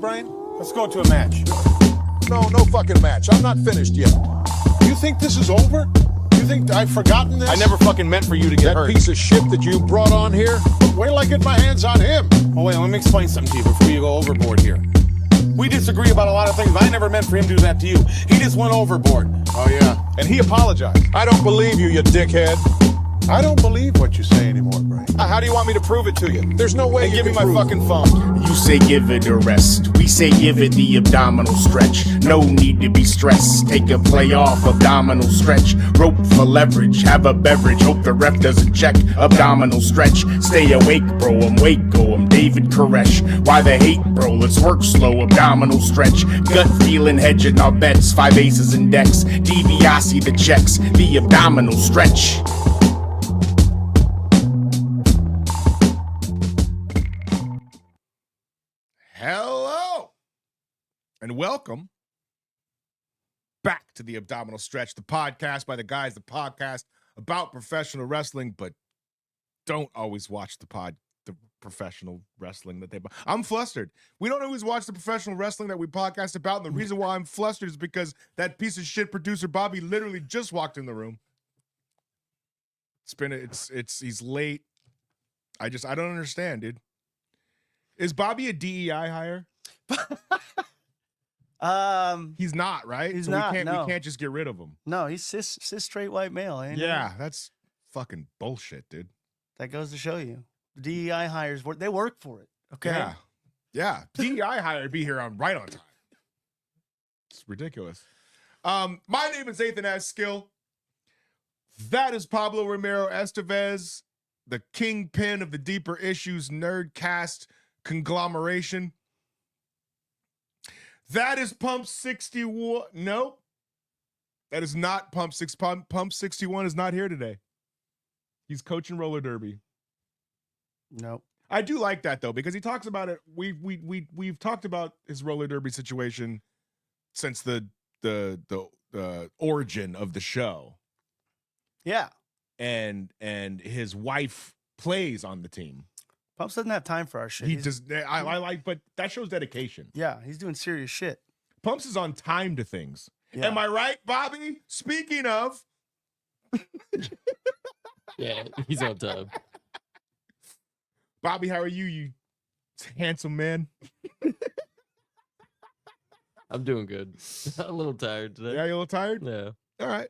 Brian? Let's go to a match. No fucking match. I'm not finished yet. You think this is over? You think I've forgotten this? I never fucking meant for you to get hurt. That piece of shit that you brought on here? Wait till I get my hands on him. Oh, wait, let me explain something to you before you go overboard here. We disagree about a lot of things. I never meant for him to do that to you. He just went overboard. Oh, yeah. And he apologized. I don't believe you, you dickhead. I don't believe what you say anymore, Brian. How do you want me to prove it to you? There's no way Hey, you give me can my prove fucking phone. You say give it a rest. We say give it the abdominal stretch. No need to be stressed. Take a play off, abdominal stretch. Rope for leverage. Have a beverage. Hope the ref doesn't check. Abdominal stretch. Stay awake, bro. I'm Waco. I'm David Koresh. Why the hate, bro? Let's work slow. Abdominal stretch. Gut feeling, hedging our bets. 5 aces in decks. DiBiase the checks. The abdominal stretch. Hello, and welcome back to the Abdominal Stretch, the podcast by the guys, the podcast about professional wrestling, but don't always watch the professional wrestling that they. I'm flustered. We don't always watch the professional wrestling that we podcast about, and the reason why I'm flustered is because that piece of shit producer Bobby literally just walked in the room. He's late. I don't understand, dude. Is Bobby a DEI hire? He's not, right? He's so not. We No. can't just get rid of him. No, he's cis straight white male. Ain't Yeah, that's fucking bullshit, dude. that goes to show you. The DEI hires they work for it. Okay. Yeah. DEI hire be here right on time. It's ridiculous. My name is Ethan Skill. That is Pablo Romero Estevez, the kingpin of the Deeper Issues Nerdcast conglomeration. That is Pump 61. Nope. That is not Pump 6. Pump 61 is not here today. He's coaching roller derby. Nope. I do like that though, because he talks about it. We've talked about his roller derby situation since the origin of the show. Yeah. And his wife plays on the team. Pumps doesn't have time for our shit. He does. I like, but that shows dedication. Yeah, he's doing serious shit. Pumps is on time to things. Yeah. Am I right, Bobby? Speaking of, Yeah, he's on time. Bobby, how are you? You handsome man. I'm doing good. I'm a little tired today. Yeah, you a little tired? Yeah. All right.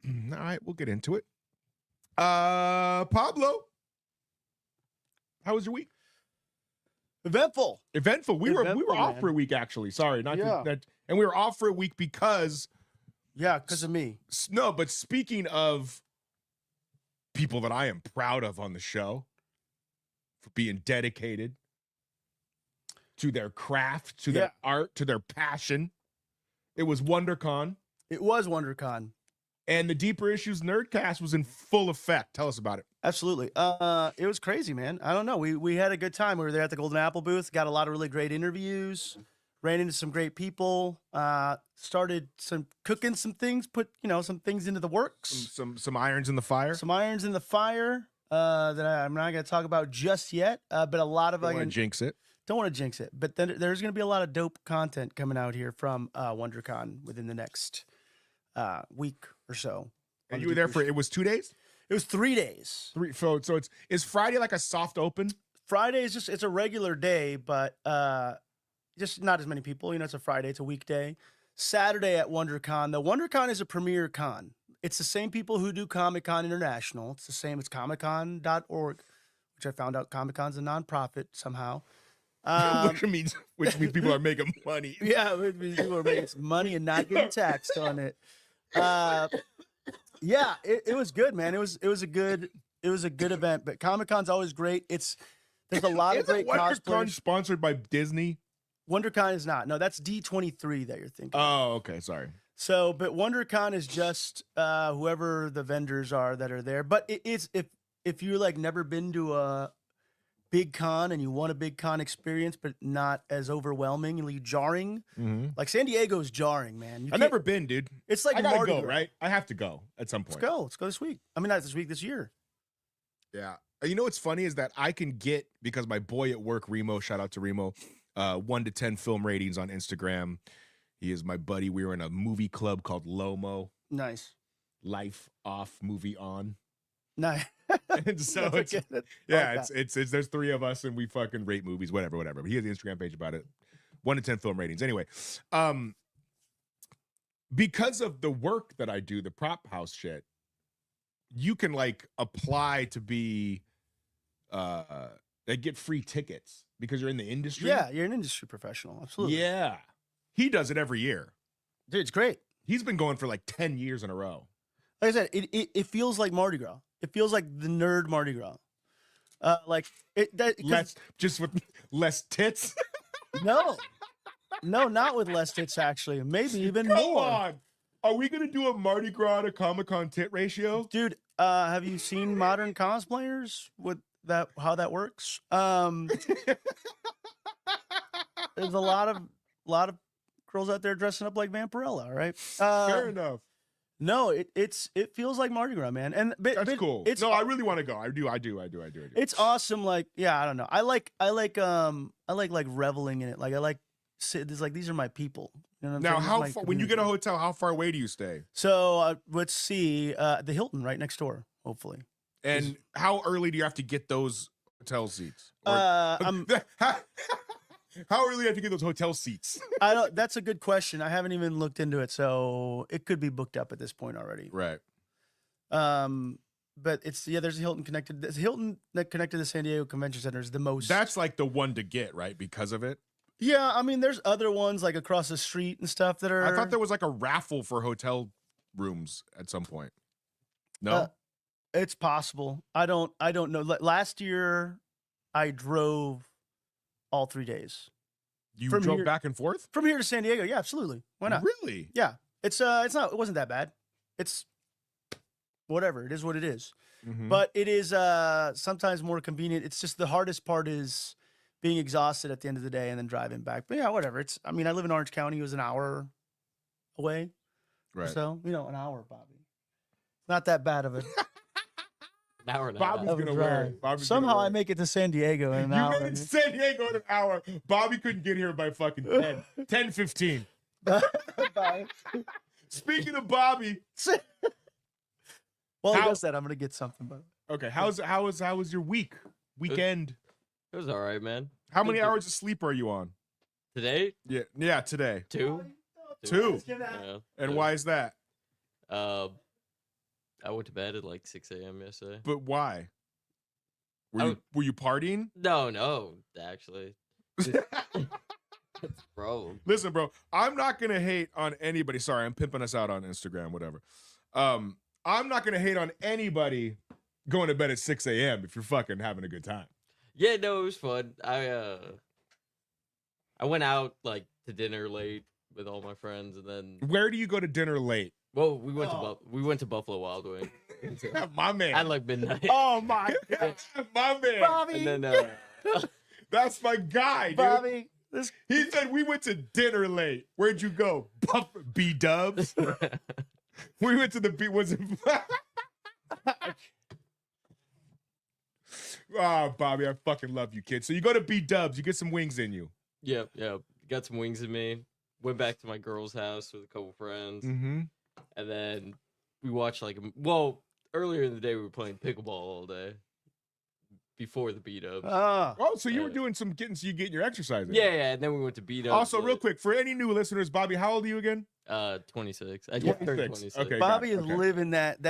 All right, we'll get into it. Pablo, how was your week? Eventful. We were off man. for a week, actually. Sorry, Yeah. and we were off for a week because Yeah, because of me. no. But speaking of people that I am proud of on the show for being dedicated to their craft, to their art, to their passion, it was WonderCon. It was WonderCon. And the Deeper Issues Nerdcast was in full effect. Tell us about it. Absolutely. It was crazy, man. I don't know. We had a good time. We were there at the Golden Apple booth, got a lot of really great interviews, ran into some great people, started cooking some things, put, some things into the works. Some irons in the fire. Some irons in the fire that I'm not going to talk about just yet, but a lot of... Don't want to jinx it. Don't want to jinx it, but then there's going to be a lot of dope content coming out here from WonderCon within the next week or so. And you were there for, it was 2 days? It was 3 days. So is Friday like a soft open? Friday is it's a regular day, but just not as many people. It's a Friday, it's a weekday. Saturday at WonderCon. The WonderCon is a premier con. It's the same people who do Comic-Con International. It's the same as comiccon.org, which I found out Comic-Con's a nonprofit somehow. Which means people are making money. Yeah, it means people are making some money and not getting taxed on it. Yeah, it was good, man. It was a good event. But Comic-Con's always great. There's a lot of great WonderCon cosplayers. sponsored by Disney? WonderCon is not. No, that's D23 that you're thinking. Oh, okay, sorry. So, but WonderCon is just whoever the vendors are that are there. But it's if you're like never been to a big con and you want a big con experience, but not as overwhelmingly jarring. Mm-hmm. Like San Diego's jarring, man. I've never been, dude. It's like I gotta Mardi go, Gras. right? I have to go at some point. Let's go this week. I mean, not this week, this year. Yeah. You know what's funny is that I can get, because my boy at work, Remo, shout out to Remo, 1 to 10 film ratings on Instagram. He is my buddy. We were in a movie club called Lomo. Nice. Life off, movie on. Nice. And so That's it's okay. yeah, it's there's 3 of us and we fucking rate movies, whatever. But he has the Instagram page about it. 1 to 10 film ratings. Anyway, because of the work that I do, the prop house shit, you can like apply to be get free tickets because you're in the industry. Yeah, you're an industry professional. Absolutely. Yeah. He does it every year. Dude, it's great. He's been going for like 10 years in a row. Like I said, it feels like Mardi Gras. It feels like the nerd Mardi Gras. Like it. Just with less tits. No, not with less tits. Actually, maybe even Come more. on. Are we gonna do a Mardi Gras to Comic-Con tit ratio? Dude, have you seen modern cosplayers with that? How that works? There's a lot of girls out there dressing up like Vampirella, right? Fair enough. No, it feels like Mardi Gras, man, and That's cool. It's No, I really want to go. I do. It's awesome. Like, yeah, I don't know. I like reveling in it. Like, I like these are my people. You know what I'm Now, saying? how This is my far, when you get a community. hotel, how far away do you stay? So let's see, the Hilton right next door, hopefully. And how early do you have to get those hotel seats? Or- how early do you have to get those hotel seats? I don't. That's a good question. I haven't even looked into it, so it could be booked up at this point already. Right. But there's a Hilton connected. The Hilton that connected to the San Diego Convention Center is the most. That's like the one to get, right? Because of it. Yeah, I mean, there's other ones like across the street and stuff that are. I thought there was like a raffle for hotel rooms at some point. No. It's possible. I don't know. Last year, I drove all 3 days You from drove here- back and forth? from here to San Diego. Yeah, absolutely. Why not? Really? Yeah, it's not. It wasn't that bad. It's whatever. It is what it is. Mhm. But it is sometimes more convenient. It's just the hardest part is being exhausted at the end of the day and then driving back. But yeah, whatever. I mean, I live in Orange County. It was an hour away. Right. So, an hour, Bobby. Not that bad of a, An hour and a Bobby's half. of a gonna wear drive. it. Bobby's Somehow gonna wear I it. make it to San Diego in an You hour. made San Diego in an hour. Bobby couldn't get here by fucking 10:15. Bye. Speaking of Bobby, Well, he How- does that. I'm going to get something. But okay, how was your weekend? It was all right, man. How many Good. hours of sleep are you on? Today, Yeah, today. 2. Two. Yeah. And Yeah. why is that? I went to bed at like 6 a.m. yesterday. But why? I Were you partying? No, actually. Bro. Listen, bro, I'm not gonna hate on anybody. Sorry, I'm pimping us out on Instagram, whatever. I'm not gonna hate on anybody going to bed at 6 a.m. if you're fucking having a good time. Yeah, no, it was fun. I went out like to dinner late with all my friends, and then Where do you go to dinner late? we went to Buffalo Wild Wings My man. at like midnight. oh, my God. My man. Bobby. And then That's my guy, dude. Bobby. This, He said we went to dinner late. Where'd you go? B Dubs. We went to the B. Was it? Oh, Bobby, I fucking love you, kid. So you go to B Dubs, you get some wings in you. yeah, got some wings in me. Went back to my girl's house with a couple friends, Mm-hmm. and then we watched earlier in the day we were playing pickleball all day before the beat ups. Oh, so you were Yeah. doing getting your exercise in. Yeah, and then we went to beat ups. Also, real quick, for any new listeners, Bobby, how old are you again? 26. I just turned 26. 26. Okay. Bobby is okay. living that.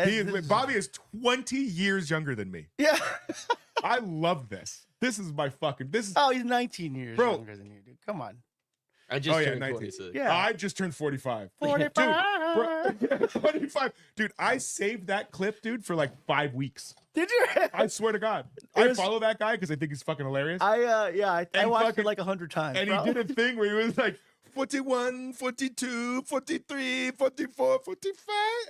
Bobby is 20 years younger than me. Yeah. I love this. This is Oh, he's 19 years Bro. younger than you, dude. Come on. I just Oh, yeah, turned 19. 26. Yeah. I just turned 45. 45. Dude, 25. Dude, I saved that clip, dude, for like 5 weeks. Did you? I swear to God. It I was- follow that guy because I think he's fucking hilarious. I And watched fucking- it like 100 times. And bro. he did a thing where he was like 41, 42, 43, 44, 45.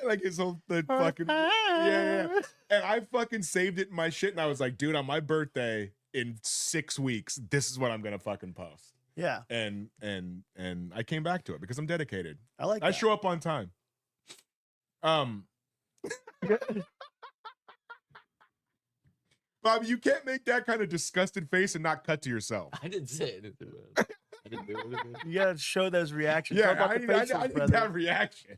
Like his whole fucking. Yeah. And I fucking saved it in my shit. And I was like, dude, on my birthday in 6 weeks, this is what I'm going to fucking post. Yeah, And I came back to it because I'm dedicated. I like I that. show up on time. Bobby, you can't make that kind of disgusted face and not cut to yourself. I didn't say anything, man. didn't do anything. You gotta show those reactions. Yeah, Talk about I the need faces, I need brother. that reaction.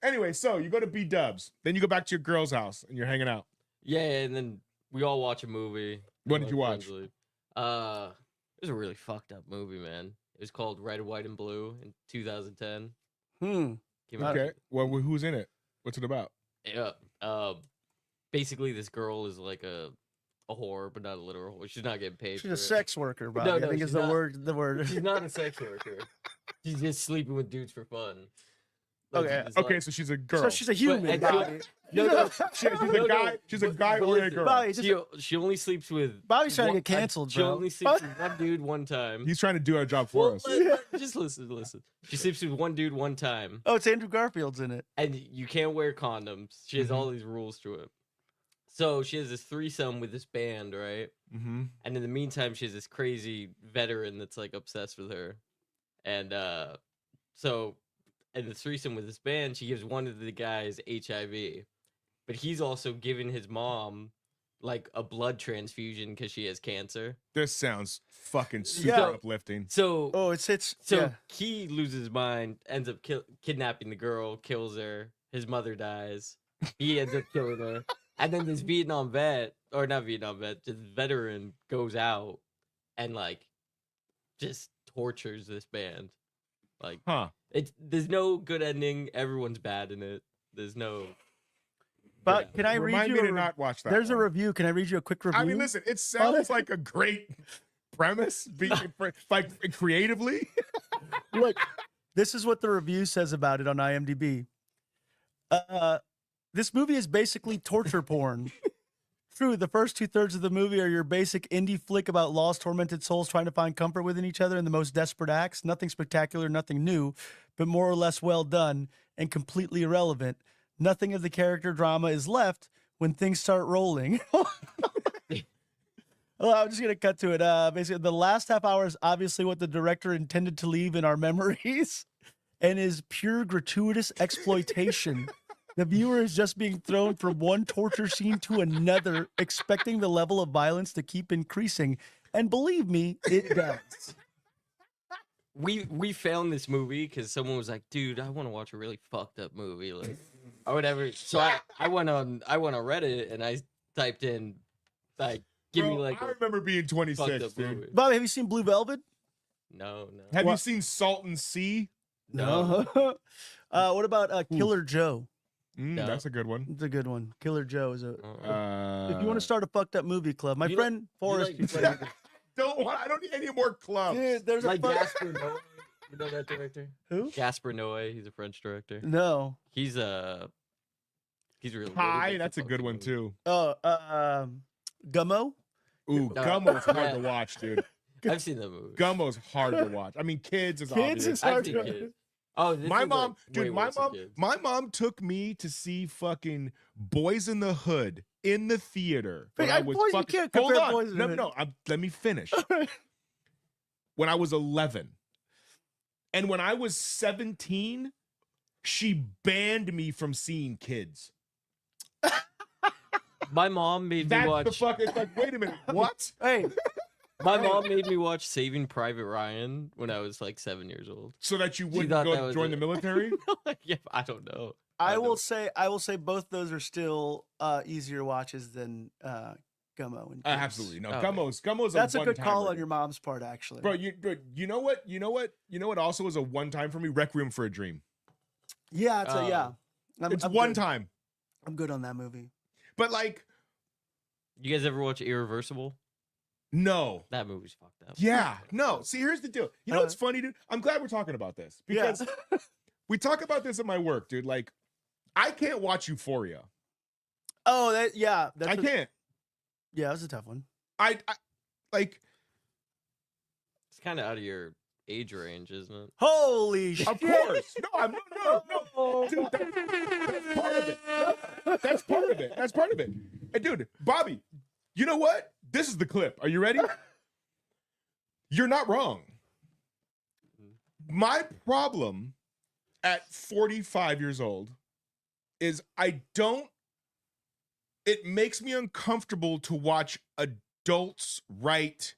Anyway, so you go to B-Dubs, then you go back to your girl's house and you're hanging out. Yeah, and then we all watch a movie. What and did my you friends watch? leave. It was a really fucked up movie, man. It was called Red, White, and Blue in 2010. Came out- Okay. Well, who's in it? What's it about? Yeah. Basically, this girl is like a whore, but not a literal whore. She's not getting paid. She's for a it. sex worker, Bobby. No, I think she's is the not. word. The word. She's not a sex worker. She's just sleeping with dudes for fun. Like, Okay, she's just Okay, like- so she's a girl. So she's a human, and Bobby. no, she's a guy. She's a guy but or a listen, girl. Bobby, just, she only sleeps with. Bobby's trying to one- get canceled, She bro. only sleeps with one dude one time. He's trying to do our job for Well, us. just listen. She sleeps with one dude one time, Oh, it's Andrew Garfield's in it. and you can't wear condoms. She has all these rules to it. So she has this threesome with this band, right? Mm-hmm. And in the meantime, she has this crazy veteran that's like obsessed with her. And so in the threesome with this band, she gives one of the guys HIV. But he's also giving his mom like a blood transfusion because she has cancer. This sounds fucking super Yeah. uplifting. So Oh, it's so yeah. he loses his mind, ends up kidnapping the girl, kills her. His mother dies. He ends up killing her. And then this Vietnam vet, or not Vietnam vet, this veteran goes out and like just tortures this band. Like Huh. there's no good ending. Everyone's bad in it. There's no. But Yeah. can I read Remind you? me a to re- not watch that. There's a one. review. Can I read you a quick review? I mean, listen, it sounds like a great premise, like creatively. Look, this is what the review says about it on IMDb. This movie is basically torture porn. True, the first 2/3 of the movie are your basic indie flick about lost, tormented souls trying to find comfort within each other in the most desperate acts. Nothing spectacular, nothing new, but more or less well done and completely irrelevant. Nothing of the character drama is left when things start rolling. Well, I'm just going to cut to it. Basically, the last half hour is obviously what the director intended to leave in our memories and is pure gratuitous exploitation. The viewer is just being thrown from one torture scene to another, expecting the level of violence to keep increasing. And believe me, it does. We found this movie because someone was like, "Dude, I want to watch a really fucked up movie, like or whatever." So I went on Reddit and I typed in like, "Give me Bro, like I a remember being fucked 26, up dude. movie." Bobby, have you seen Blue Velvet? No. Have you What? seen Salt and Sea? No. What about Killer Joe? No. That's a good one. It's a good one. Killer Joe is a. If you want Uh, to start a fucked up movie club, my you friend Forrest. I don't need any more clubs. Dude, there's like a Gaspar Noé. You know that director? Who? Gaspar Noé. He's a French director. No. He's really good. He Pie, makes that's a fucking good one movies. too. Oh, Gummo. Ooh, No. Gummo's hard Yeah. to watch, dude. I've seen that movie. Gummo's hard to watch. I mean, Kids is Kids obvious. is I've hard seen to- Kids. Oh, this My is, mom, like, dude, way my worse than mom, Kids. my mom took me to see fucking Boys in the Hood in the theater. Hey, when I was Boys, you fucking, can't hold compare on, Boys in the no, Hood. no, let me finish. When I was 11, and when I was 17, she banned me from seeing Kids. My mom made me That's watch. the fuck. It's like, wait a minute, what? Hey, My mom made me watch Saving Private Ryan when I was like 7 years old. So that you She wouldn't thought that go was join it. the military? Yeah, I don't know. I don't will know. say both those are still easier watches than Gummo and Kids. Absolutely no. Oh, Gummo's That's a a good call one-timer. on your mom's part, actually. Bro, you know what also was a one time for me? Requiem for a Dream. Yeah, it's Oh. yeah. It's I'm one good. time. I'm good on that movie. But like, You guys ever watch Irreversible? no. That movie's fucked up. Yeah, no. See, here's the deal. You know what's funny, dude? I'm glad we're talking about this Yeah. because we talk about this at my work, dude. Like, I can't watch Euphoria. Oh, that yeah. That's I can't. Yeah, that's a tough one. I like. It's kind of out of your age range, isn't it? Holy shit! Of course. No. Dude, that's part of it. That's part of it. That's part of it. And dude, Bobby, you know what? This is the clip. Are you ready? You're not wrong. My problem at 45 years old is it makes me uncomfortable to watch adults write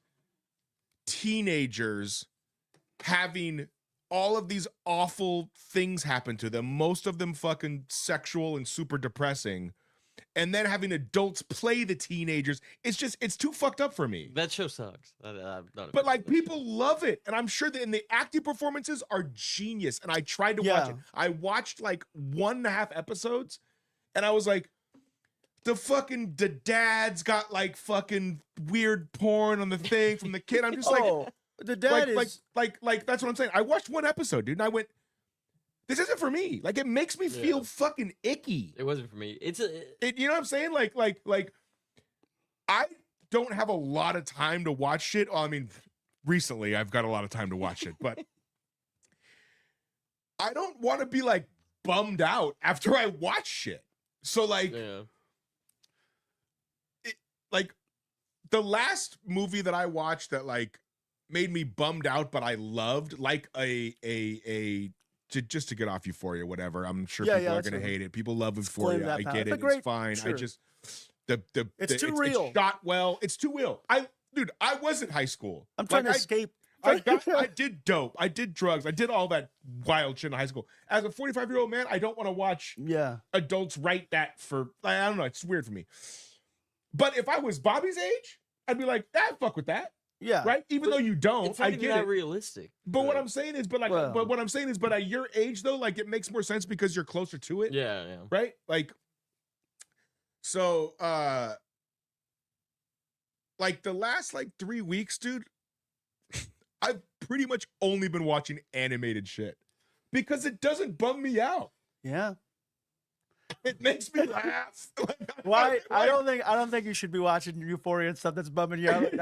teenagers having all of these awful things happen to them, most of them fucking sexual and super depressing, and then having adults play the teenagers. It's too fucked up for me. That show sucks. I'm not a But fan like of that people love it, and I'm sure that in the acting performances are genius. And I tried to watch Yeah. it. I watched like 1.5 episodes, and I was like, the dad's got like fucking weird porn on the thing from the kid. I'm just like, Oh, the dad is. like that's what I'm saying. I watched one episode, dude, and I went, this isn't for me. Like it makes me feel Yeah. fucking icky. It wasn't for me. It's a You know what I'm saying? Like I don't have a lot of time to watch shit. Well, I mean, recently I've got a lot of time to watch it, but I don't want to be like bummed out after I watch shit. So like, yeah. like the last movie that I watched that like made me bummed out, but I loved, like just to get off Euphoria, whatever. I'm sure Yeah, people yeah, are that's gonna a- hate it. People love Disclaim Euphoria. that I now. get It's a it. great- It's fine. I sure. just It's too real. It's shot well. It's too real. Dude, I was in high school. I'm trying Like, to escape. I did dope. I did drugs. I did all that wild shit in high school. As a 45-year-old man, I don't want to watch Yeah. adults write that for, I don't know. It's weird for me. But if I was Bobby's age, I'd be like, I fuck with that, Yeah. right? Even though you don't, It's not I even get that it. realistic. But what I'm saying is, but Well- what I'm saying is, but at your age though, like it makes more sense because you're closer to it, Yeah. right? Like, so, like the last like 3 weeks, dude, I've pretty much only been watching animated shit because it doesn't bum me out. Yeah. It makes me laugh. Why? I don't think you should be watching Euphoria and stuff that's bumming you out.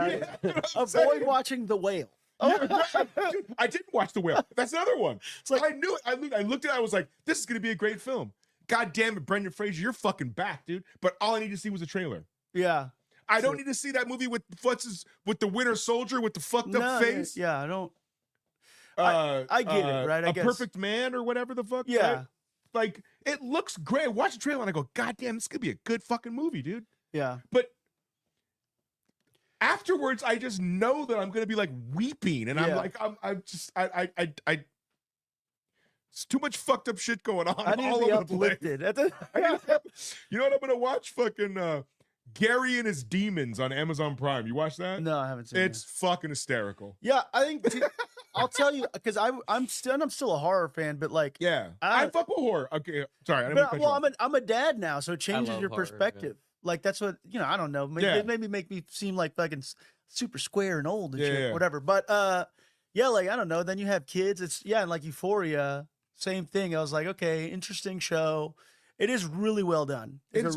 Avoid watching The Whale. Dude, I didn't watch The Whale. That's another one. It's like I knew it. I looked at it. I was like, this is gonna be a great film. God damn it, Brendan Fraser, you're fucking back, dude. But all I need to see was a trailer. Yeah. I don't need to see that movie with the Winter Soldier with the fucked up face. Yeah, I don't. I get it, right? I A guess. Perfect Man or whatever the fuck. Yeah. right? Like it looks great. I watch the trailer and I go, God damn, this could be a good fucking movie, dude. Yeah. But afterwards, I just know that I'm gonna be like weeping, and I'm Yeah. like, I. It's too much fucked up shit going on I need all to be over the place. uplifted. You know what I'm gonna watch? Fucking Gary and His Demons on Amazon Prime. You watch that? No, I haven't seen It's fucking hysterical. Yeah, I think I'll tell you because I'm still a horror fan, but like Yeah, I- I fuck with horror. Okay, sorry, I didn't mean to but, cut you well, off. I'm a dad now, so it changes love your horror, yeah. perspective. Like that's what I don't know. Maybe Yeah. it maybe make me seem like fucking super square and old and Yeah, shit, yeah. whatever. But yeah, like I don't know. Then you have kids. It's and like Euphoria, same thing. I was like, okay, interesting show. It is really well done. It's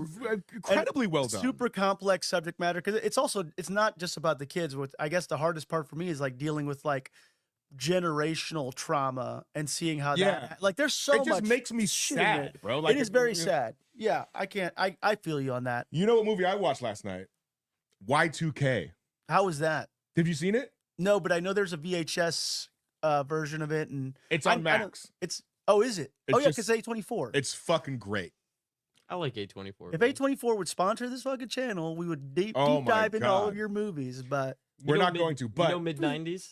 incredibly well done. Super complex subject matter because it's not just about the kids. What I guess the hardest part for me is like dealing with like generational trauma and seeing how that like there's so it much. just makes me shit in sad, it. bro. Like it is very sad. Yeah, I can't. I feel you on that. You know what movie I watched last night? Y2K. How was that? Have you seen it? No, but I know there's a VHS version of it, and It's on I don't- Max. It's is it? It's Oh yeah, just- because A24. It's fucking great. I like A24. If A24 would sponsor this fucking channel, we would deep Oh my dive into all God. of your movies. But We're not going to, but mid '90s.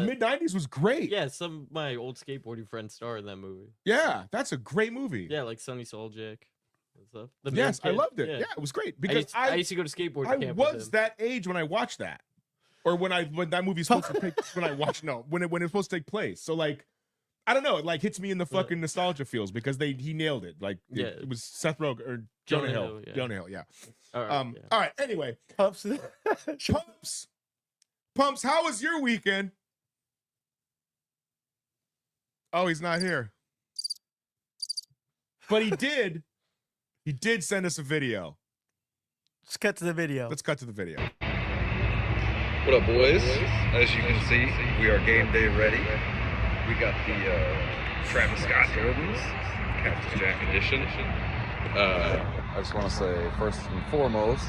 mid '90s was great. Yeah, some of my old skateboarding friends star in that movie. Yeah, that's a great movie. Yeah, like Sonny Soljic and stuff. The main Yes, I kid. loved it. Yeah, it was great because I used to go to skateboard I camp with was him. that age when I watched that, or when that movie's supposed to take when I watched when it's supposed to take place. So like, I don't know, it like hits me in the fucking nostalgia feels because he nailed it. Like it was Seth Rogen or Jonah Hill. yeah. Jonah Hill, yeah. All right, yeah. All right. Anyway, Pumps. Pumps. How was your weekend? Oh, he's not here. But he did. He did send us a video. Let's cut to the video. Let's cut to the video. What up, boys? As you can see, we are game day ready. We got the Travis Scott Jordans, Cactus Jack edition. I just want to say, first and foremost,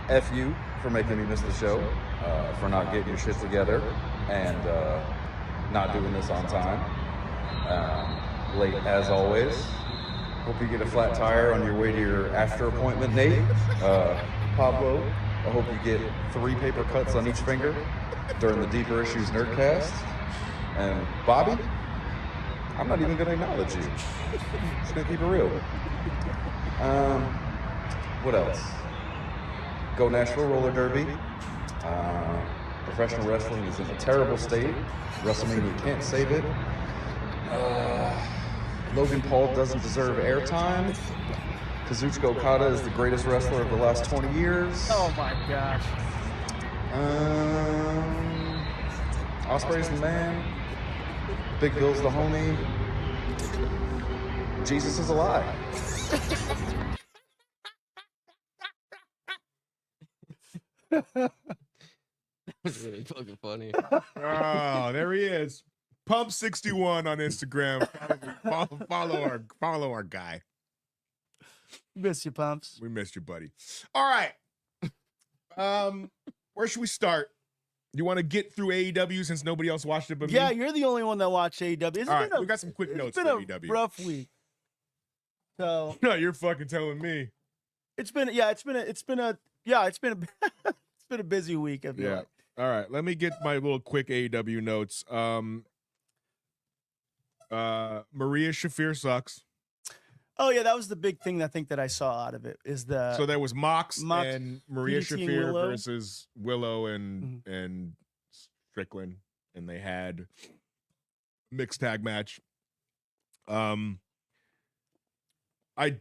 F you for making me miss the show, for not getting your shit together, and not doing this on time. Late as always. Hope you get a flat tire on your way to your after appointment, Nate. Pablo, I hope you get 3 paper cuts on each finger during the Deeper Issues Nerdcast. And Bobby, I'm not even going to acknowledge you. Just going to keep it real. What else? Go Nashville Roller Derby. Professional wrestling is in a terrible state. Wrestlemania can't save it. Logan Paul doesn't deserve airtime. Kazuchika Okada is the greatest wrestler of the last 20 years. Oh my gosh. Ospreay's the man. Big Bill's the homie. Jesus is alive. That was really fucking funny. Oh, there he is. Pump61 on Instagram. Follow our guy. Miss you, Pumps. We missed you, buddy. All right. Where should we start? You want to get through AEW since nobody else watched it but Yeah, me? you're the only one that watched AEW. It's All right, been we got some quick notes It's for been a AEW. rough week. So No, you're fucking telling me. it's been a busy week. I feel Yeah. like. All right, let me get my little quick AEW notes. Maria Shafir sucks. Oh yeah, that was the big thing I think that I saw out of it is the So there was Mox Mox, and Maria DDT and Shafir Willow. versus Willow and Strickland, and they had mixed tag match. I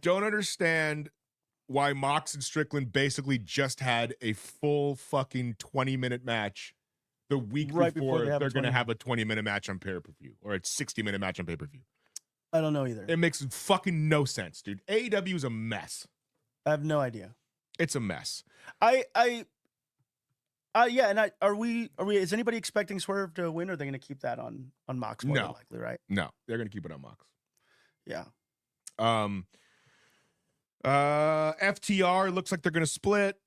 don't understand why Mox and Strickland basically just had a full fucking 20-minute match the week Right before before they have a they're going to 20 have a 20-minute match on pay-per-view or a 60-minute match on pay-per-view. I don't know either. It makes fucking no sense, dude. AEW is a mess. I have no idea. It's a mess. Yeah, and are we? Is anybody expecting Swerve to win, or are they going to keep that on Mox? More than No. likely, right? No, they're going to keep it on Mox. Yeah. FTR looks like they're going to split.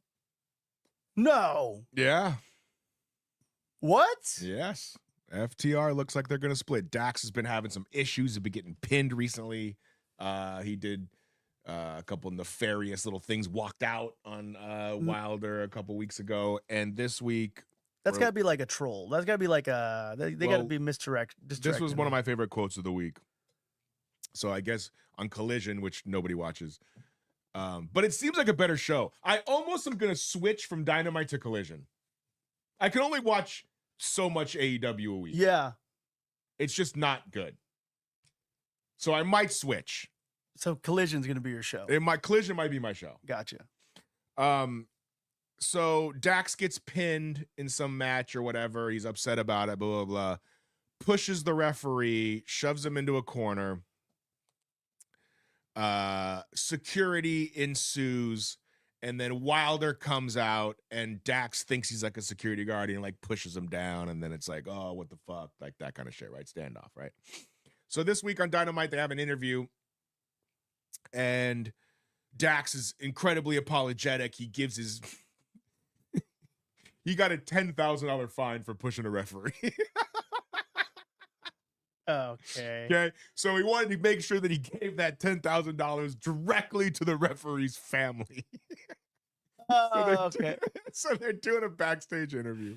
No. Yeah. What? Yes. FTR looks like they're going to split. Dax has been having some issues. He's been getting pinned recently. He did a couple nefarious little things, walked out on Wilder a couple weeks ago. And this week, That's got to be like a troll. That's got to be like a. They got to Well, be misdirected. this was one of my favorite quotes of the week. So I guess on Collision, which nobody watches, but it seems like a better show. I almost am going to switch from Dynamite to Collision. I can only watch so much AEW a week. Yeah. It's just not good. So I might switch. So Collision's going to be your show. Collision might be my show. Gotcha. So Dax gets pinned in some match or whatever. He's upset about it, blah, blah, blah. Pushes the referee, shoves him into a corner. Security ensues, and then Wilder comes out, and Dax thinks he's like a security guard and like pushes him down, and then it's like, oh, what the fuck? Like that kind of shit, right? Standoff, right? So this week on Dynamite, they have an interview, and Dax is incredibly apologetic. He gives his he got a $10,000 fine for pushing a referee. Okay. Okay, so he wanted to make sure that he gave that $10,000 directly to the referee's family. Okay. So they're doing a backstage interview.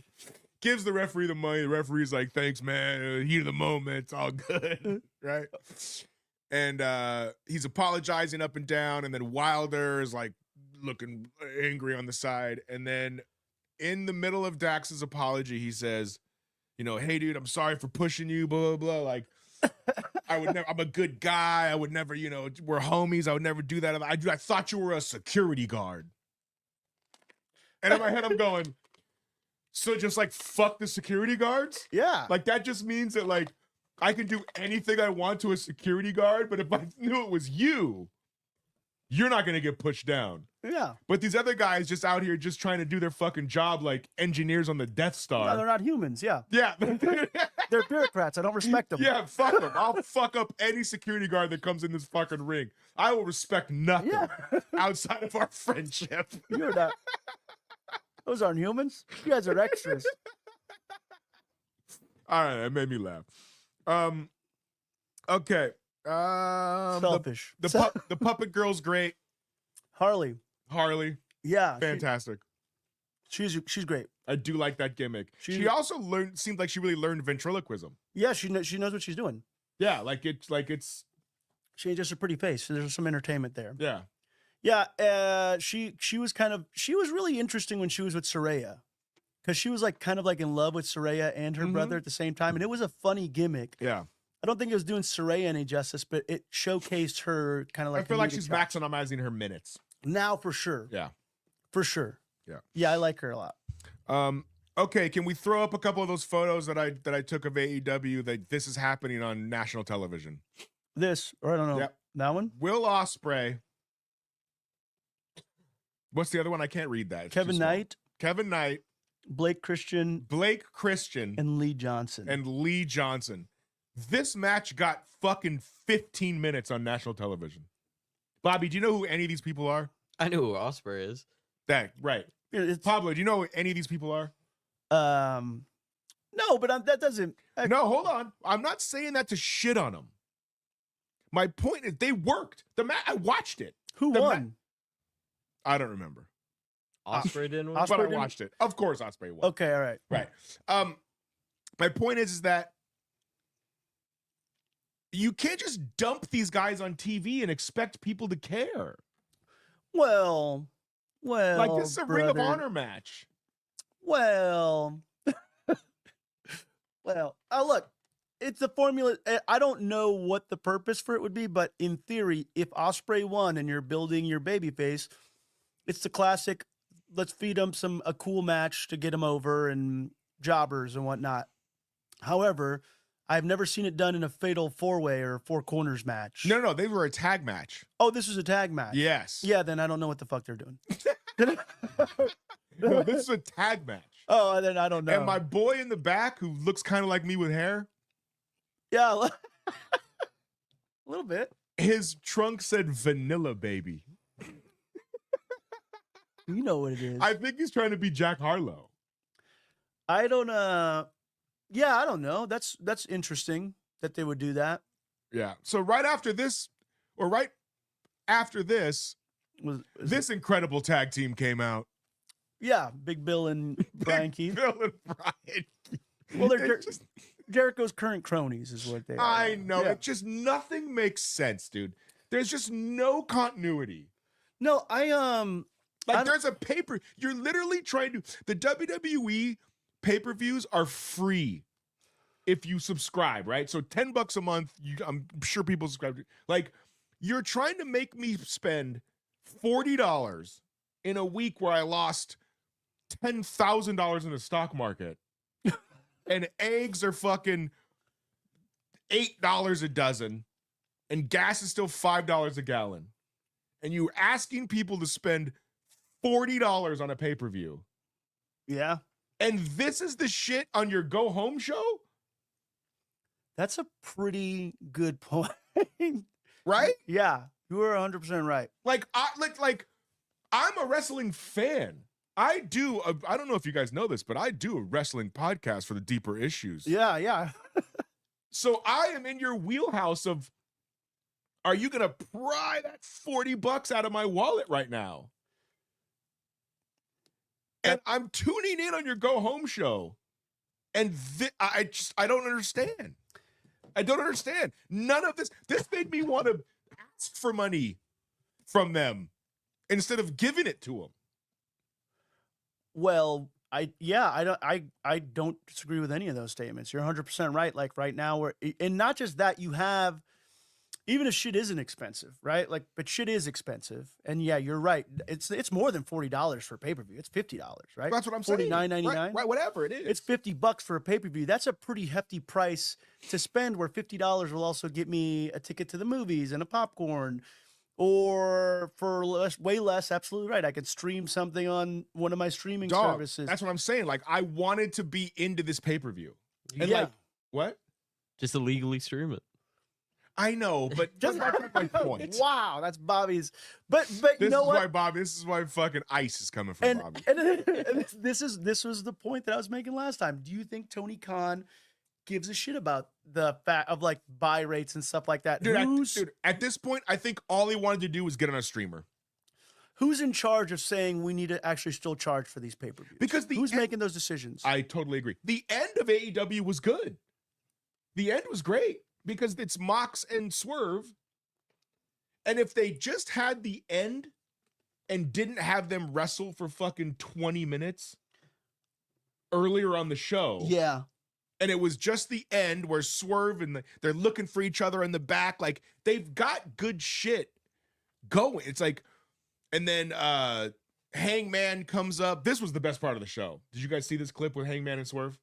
Gives the referee the money. The referee's like, "Thanks, man. Heat of the moment. It's all good." Right? And he's apologizing up and down. And then Wilder is like looking angry on the side. And then in the middle of Dax's apology, he says, you know, "Hey, dude, I'm sorry for pushing you, blah, blah, blah. Like, I would never, I'm a good guy. I would never, you know, we're homies. I would never do that. I thought you were a security guard." And in my head, I'm going, so just like fuck the security guards? Yeah. Like that just means that like I can do anything I want to a security guard, but if I knew it was you, you're not gonna get pushed down. Yeah. But these other guys just out here just trying to do their fucking job like engineers on the Death Star. No, they're not humans. Yeah. Yeah. They're bureaucrats. I don't respect them. Yeah, fuck them. I'll fuck up any security guard that comes in this fucking ring. I will respect nothing Yeah. outside of our friendship. You're not. Those aren't humans. You guys are extras. All right, that made me laugh. Okay. Selfish. The puppet girl's great. Harley. Harley, Yeah. fantastic. She's great. I do like that gimmick. She- She also seemed like she really learned ventriloquism. Yeah, she knows what she's doing. Yeah, like it's She ain't just a pretty face. So there's some entertainment there. yeah. Yeah, she was really interesting when she was with Saraya, because she was like kind of like in love with Saraya and her brother at the same time, and it was a funny gimmick. Yeah. I don't think it was doing Saraya any justice, but it showcased her kind of like. I feel like comedic she's chops. maximizing her minutes. Now for sure. Yeah. For sure. Yeah. Yeah, I like her a lot. Okay, can we throw up a couple of those photos that I took of AEW that this is happening on national television? This, or I don't know. Yep. That one? Will Ospreay. What's the other one? I can't read that. It's too Kevin small. Knight, Kevin Knight, Blake Christian, Blake Christian, and Lee Johnson. and Lee Johnson. This match got fucking 15 minutes on national television. Bobby, do you know who any of these people are? I know who Osprey is. That right. It's, Pablo, do you know who any of these people are? no, but that doesn't. No, hold on. I'm not saying that to shit on them. My point is they worked. The match, I watched it. Who the won? I don't remember. Osprey didn't win. Osprey But I didn't- watched it. Of course Ospreay won. Okay, all right. Right. My point is that you can't just dump these guys on TV and expect people to care. Well, Like this is a Ring of brother. Honor match. Well, look, it's the formula. I don't know what the purpose for it would be, but in theory, if Osprey won and you're building your baby face, it's the classic. Let's feed him a cool match to get him over and jobbers and whatnot. However, I've never seen it done in a fatal 4-way or 4 corners match. No, they were a tag match. Oh, this was a tag match. Yes. Yeah, then I don't know what the fuck they're doing. No, this is a tag match. Oh, then I don't know. And my boy in the back, who looks kind of like me with hair, yeah, a little bit. his trunk said Vanilla Baby. You know what it is. I think he's trying to be Jack Harlow. I don't yeah, I don't know. That's interesting that they would do that. Yeah. So right after this, Was this incredible tag team came out. yeah, Big Bill and Brian Keith. Bill and Brian. Well, they're It just- Jericho's current cronies is what they are. I know. Yeah. It just nothing makes sense, dude. There's just no continuity. No, I Like there's a paper. You're literally trying to. The WWE pay-per-views are free if you subscribe, right? So $10 a month. I'm sure people subscribe to. Like you're trying to make me spend $40 in a week where I lost $10,000 in the stock market, and eggs are fucking $8 a dozen, and gas is still $5 a gallon, and you're asking people to spend $40 on a pay-per-view. yeah. And this is the shit on your go home show? That's a pretty good point. Right? Yeah, you were 100% right. Like I'm a wrestling fan. I don't know if you guys know this, but I do a wrestling podcast for the Deeper Issues. Yeah, yeah. So I am in your wheelhouse of, are you going to pry that $40 out of my wallet right now? And I'm tuning in on your go home show. And I don't understand. I don't understand. None of this made me want to ask for money from them instead of giving it to them. Well, I don't disagree with any of those statements. You're 100% right. Like right now and not just that, you have, even if shit isn't expensive, right? Like, but shit is expensive. And yeah, you're right. It's more than $40 for a pay-per-view. It's $50, right? That's what I'm saying. $49.99. Right, whatever it is. It's $50 for a pay-per-view. That's a pretty hefty price to spend, where $50 will also get me a ticket to the movies and a popcorn. Or for way less, absolutely right, I could stream something on one of my streaming services. That's what I'm saying. Like, I wanted to be into this pay-per-view. And Yeah. like, what? Just illegally stream it. I know, but that's not my point. Wow, that's Bobby's. But This you know is what? why Bobby. This is why fucking ice is coming from And, Bobby. and this was the point that I was making last time. Do you think Tony Khan gives a shit about the fact of like buy rates and stuff like that? Dude, at this point, I think all he wanted to do was get on a streamer. Who's in charge of saying we need to actually still charge for these pay-per-views? Because who's making those decisions? I totally agree. The end of AEW was good. The end was great because it's Mox and Swerve. And if they just had the end and didn't have them wrestle for fucking 20 minutes earlier on the show. Yeah. And it was just the end where Swerve and they're looking for each other in the back. Like, they've got good shit going. It's like, and then Hangman comes up. This was the best part of the show. Did you guys see this clip with Hangman and Swerve?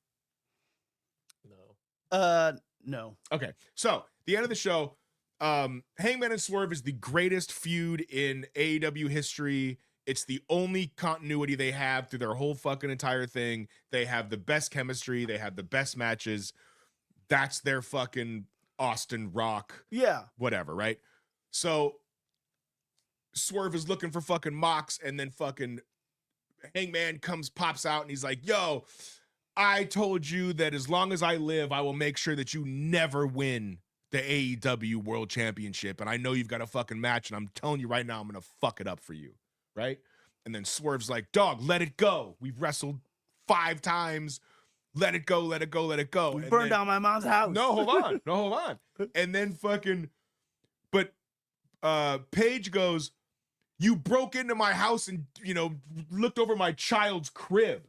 No. Okay. So, the end of the show, Hangman and Swerve is the greatest feud in AEW history. It's the only continuity they have through their whole fucking entire thing. They have the best chemistry. They have the best matches. That's their fucking Austin Rock. Yeah. Whatever, right? So Swerve is looking for fucking Mox, and then fucking Hangman pops out, and he's like, yo, I told you that as long as I live, I will make sure that you never win the AEW World Championship. And I know you've got a fucking match, and I'm telling you right now, I'm going to fuck it up for you. Right? And then Swerve's like, dog, let it go. We've wrestled 5 times. Let it go, let it go, let it go. We And burned then- down my mom's house. No, hold on. No, hold on. And then fucking, but Paige goes, you broke into my house and, looked over my child's crib.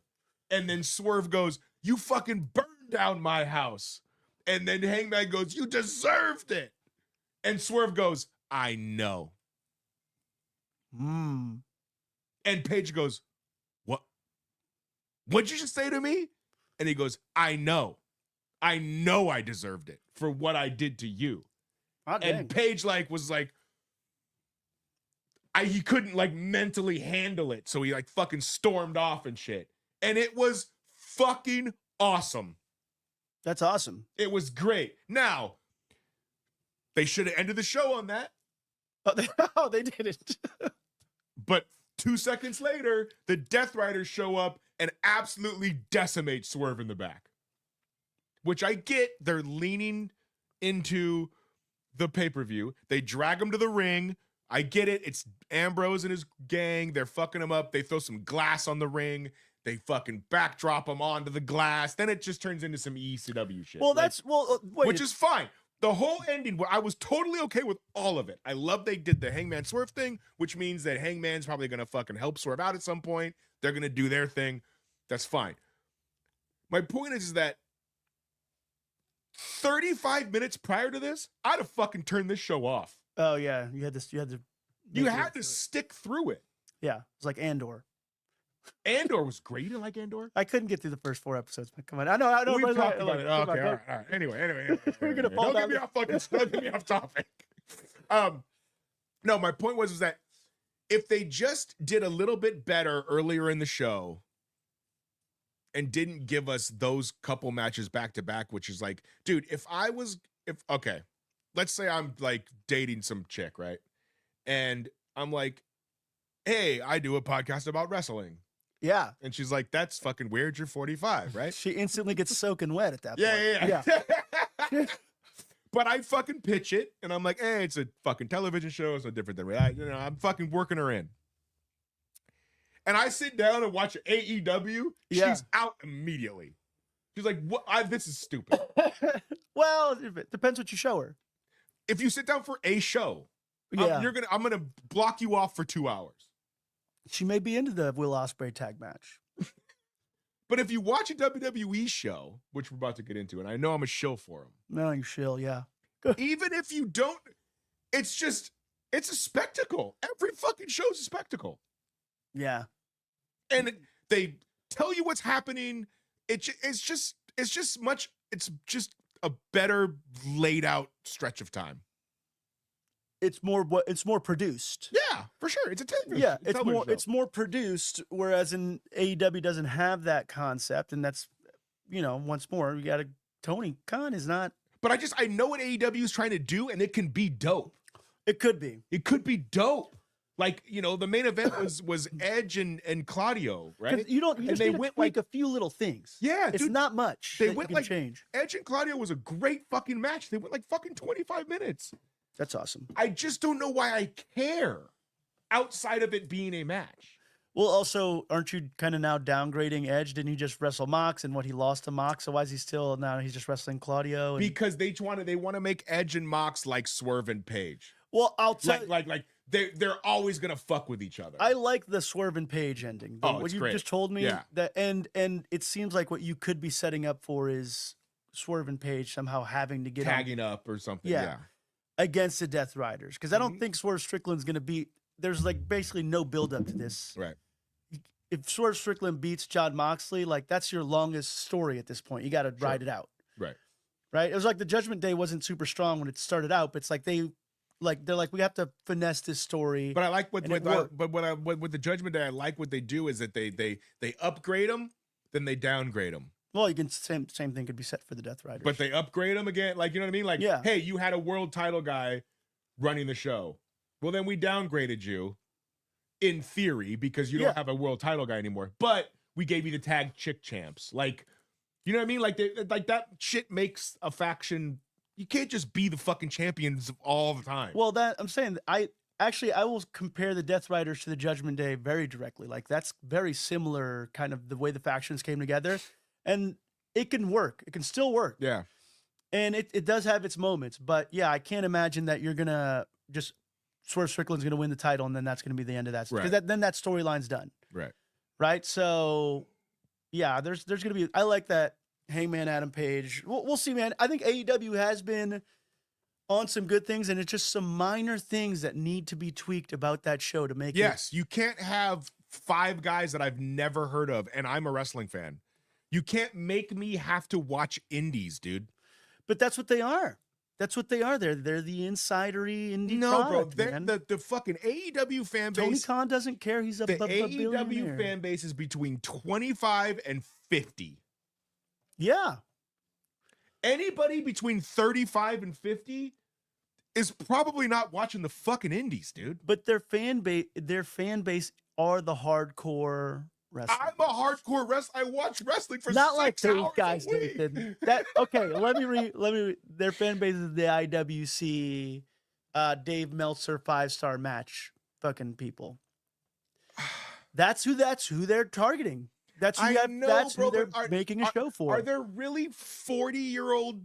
And then Swerve goes, you fucking burned down my house. And then Hangman goes, you deserved it. And Swerve goes, I know. And Paige goes, what? What'd you just say to me? And he goes, I know. I know I deserved it for what I did to you. And Paige was like, he couldn't mentally handle it. So he fucking stormed off and shit. And it was fucking awesome. That's awesome. It was great. Now, they should have ended the show on that. Oh, they didn't. But 2 seconds later, the Death Riders show up and absolutely decimate Swerve in the back. Which I get. They're leaning into the pay-per-view. They drag him to the ring. I get it. It's Ambrose and his gang. They're fucking him up. They throw some glass on the ring. They fucking backdrop him onto the glass. Then it just turns into some ECW shit. Well, wait. Which is fine. The whole ending, I was totally okay with all of it. I love they did the Hangman Swerve thing, which means that Hangman's probably going to fucking help Swerve out at some point. They're going to do their thing. That's fine. My point is that 35 minutes prior to this, I'd have fucking turned this show off. Oh yeah, you had to stick through it. Yeah, it's like Andor. Andor was great. You didn't like Andor? I couldn't get through the first 4 episodes. Come on, I know. We've talked about it. Okay, all right. Anyway. We're gonna Don't fall get down. me off don't get me off topic. No, my point was that if they just did a little bit better earlier in the show and didn't give us those couple matches back to back, which is like, dude, okay, let's say I'm dating some chick, right? And I'm like, hey, I do a podcast about wrestling. Yeah. And she's like, that's fucking weird. You're 45, right? She instantly gets soaking wet at that Yeah. point. But I fucking pitch it, and I'm like, hey, it's a fucking television show. It's no different than I'm fucking working her in. And I sit down and watch AEW. Yeah. She's out immediately. She's like, what? This is stupid. Well, it depends what you show her. If you sit down for a show, Yeah. I'm gonna block you off for 2 hours. She may be into the Will Ospreay tag match. But if you watch a WWE show, which we're about to get into, and I know I'm a shill for them. No, you shill, yeah. Even if you don't, it's a spectacle. Every fucking show's a spectacle. Yeah. And they tell you what's happening. It's just a better laid out stretch of time. It's more produced. Yeah, for sure. It's a television. Yeah, television show. it's more produced, whereas in AEW doesn't have that concept, and that's once more we got Tony Khan is not. But I know what AEW is trying to do, and it can be dope. It could be. It could be dope. The main event was Edge and Claudio, right? You just they need to went tweak a few little things. Yeah, it's dude, not much. They that went you can change. Edge and Claudio was a great fucking match. They went fucking 25 minutes. That's awesome. I just don't know why I care. outside of it being a match. Well, also, aren't you kind of now downgrading Edge? Didn't he just wrestle Mox and what he lost to Mox? So why is he still now he's just wrestling Claudio? And, Because they want to make Edge and Mox like Swerve and Page. well, I'll tell Like they're always gonna fuck with each other. I like the Swerve and Page ending. Oh, what it's you great. just told me. Yeah. That and it seems like what you could be setting up for is Swerve and Page somehow having to get on Tagging up or something. Yeah. Yeah. against the Death Riders, because I don't think Swerve Strickland's going to beat. There's like basically no build up to this. Right. If Swerve Strickland beats John Moxley, like that's your longest story at this point. You got to ride it out. Right. Right. It was like the Judgment Day wasn't super strong when it started out, but it's like they're like we have to finesse this story. But I like and it worked. with the Judgment Day, I like what they do is that they upgrade them, then they downgrade them. Well, you can same thing could be set for the Death Riders. But they upgrade them again, like you know what I mean? Like, Yeah. hey, you had a world title guy running the show. Well, then we downgraded you, in theory, because you don't have a world title guy anymore. But we gave you the tag chick champs. Like, you know what I mean? Like, like that shit makes a faction. You can't just be the fucking champions all the time. Well, that I'm saying, I will compare the Death Riders to the Judgment Day very directly. Like that's very similar, kind of the way the factions came together, and it can work. It can still work. Yeah. And it does have its moments, but yeah, I can't imagine that you're gonna just Swerve Strickland's gonna win the title, and then that's gonna be the end of that. Because then that storyline's done. Right. Right. So yeah, there's gonna be. I like that Hangman Adam Page. We'll see, man. I think AEW has been on some good things, and it's just some minor things that need to be tweaked about that show to make it. Yes, you can't have 5 guys that I've never heard of, and I'm a wrestling fan. You can't make me have to watch indies, dude. But that's what they are. That's what they are. They're the insidery indie product, they're man. the fucking AEW fan base. Tony Khan doesn't care. He's The a AEW billionaire. fan base is between 25 and 50. Yeah. Anybody between 35 and 50 is probably not watching the fucking indies, dude. But their fan base are the hardcore wrestling. I'm a hardcore wrestler. I watch wrestling for Not 6 like those hours guys, a week. Nathan. That okay? Let me read. Their fan base is the IWC, Dave Meltzer 5-star match, fucking people. That's who they're targeting. That's who, who they're making a show for. Are there really 40-year-old?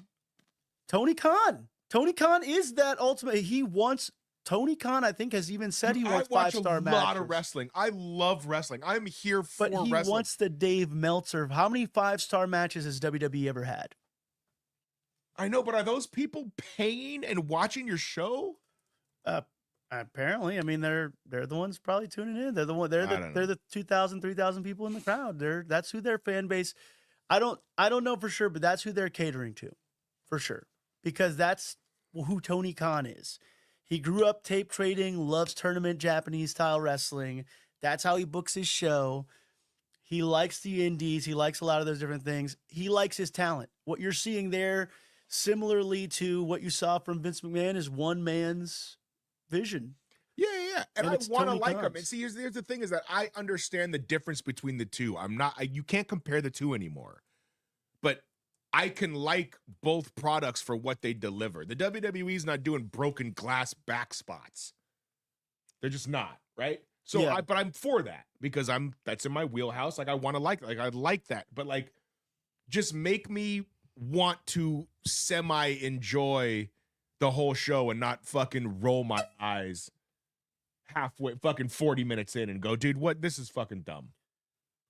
Tony Khan. Tony Khan is that ultimate. He wants. Tony Khan, I think, has even said he wants 5-star matches. I watch a lot of wrestling. I love wrestling. I'm here for But he wrestling. wants the Dave Meltzer. How many 5-star matches has WWE ever had? I know, but are those people paying and watching your show? Apparently, I mean they're the ones probably tuning in. They're the 2,000, 3,000 people in the crowd. That's who their fan base. I don't know for sure, but that's who they're catering to, for sure, because that's who Tony Khan is. He grew up tape trading, loves tournament Japanese style wrestling. That's how he books his show. He likes the indies. He likes a lot of those different things. He likes his talent. What you're seeing there, similarly to what you saw from Vince McMahon, is one man's vision. Yeah. And I it's want to Tony like him. Khan's. And see, here's the thing is that I understand the difference between the two. You can't compare the two anymore. But I can like both products for what they deliver. The WWE's not doing broken glass back spots. They're just not, right? So, Yeah. but I'm for that because that's in my wheelhouse. Like I want to I like that. But like, just make me want to semi-enjoy the whole show and not fucking roll my eyes halfway, fucking 40 minutes in and go, dude, what? This is fucking dumb.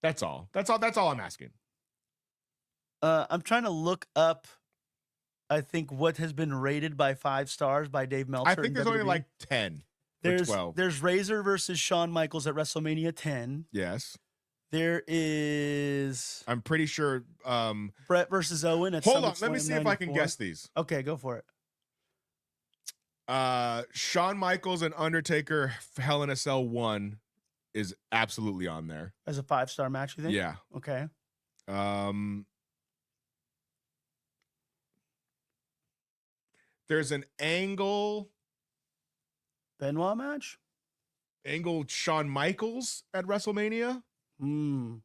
That's all. That's all I'm asking. I'm trying to look up, I think, what has been rated by 5 stars by Dave Meltzer. I think in there's only WWE. like 10 or 12. There's Razor versus Shawn Michaels at WrestleMania 10. Yes. There is I'm pretty sure. Brett versus Owen at Hold on. SummerSlam Let me see if I can 94. guess these. Okay, go for it. Shawn Michaels and Undertaker Hell in a Cell 1 is absolutely on there. As a 5-star match, you think? Yeah. Okay. There's an Angle Benoit match? Shawn Michaels at WrestleMania. Hmm.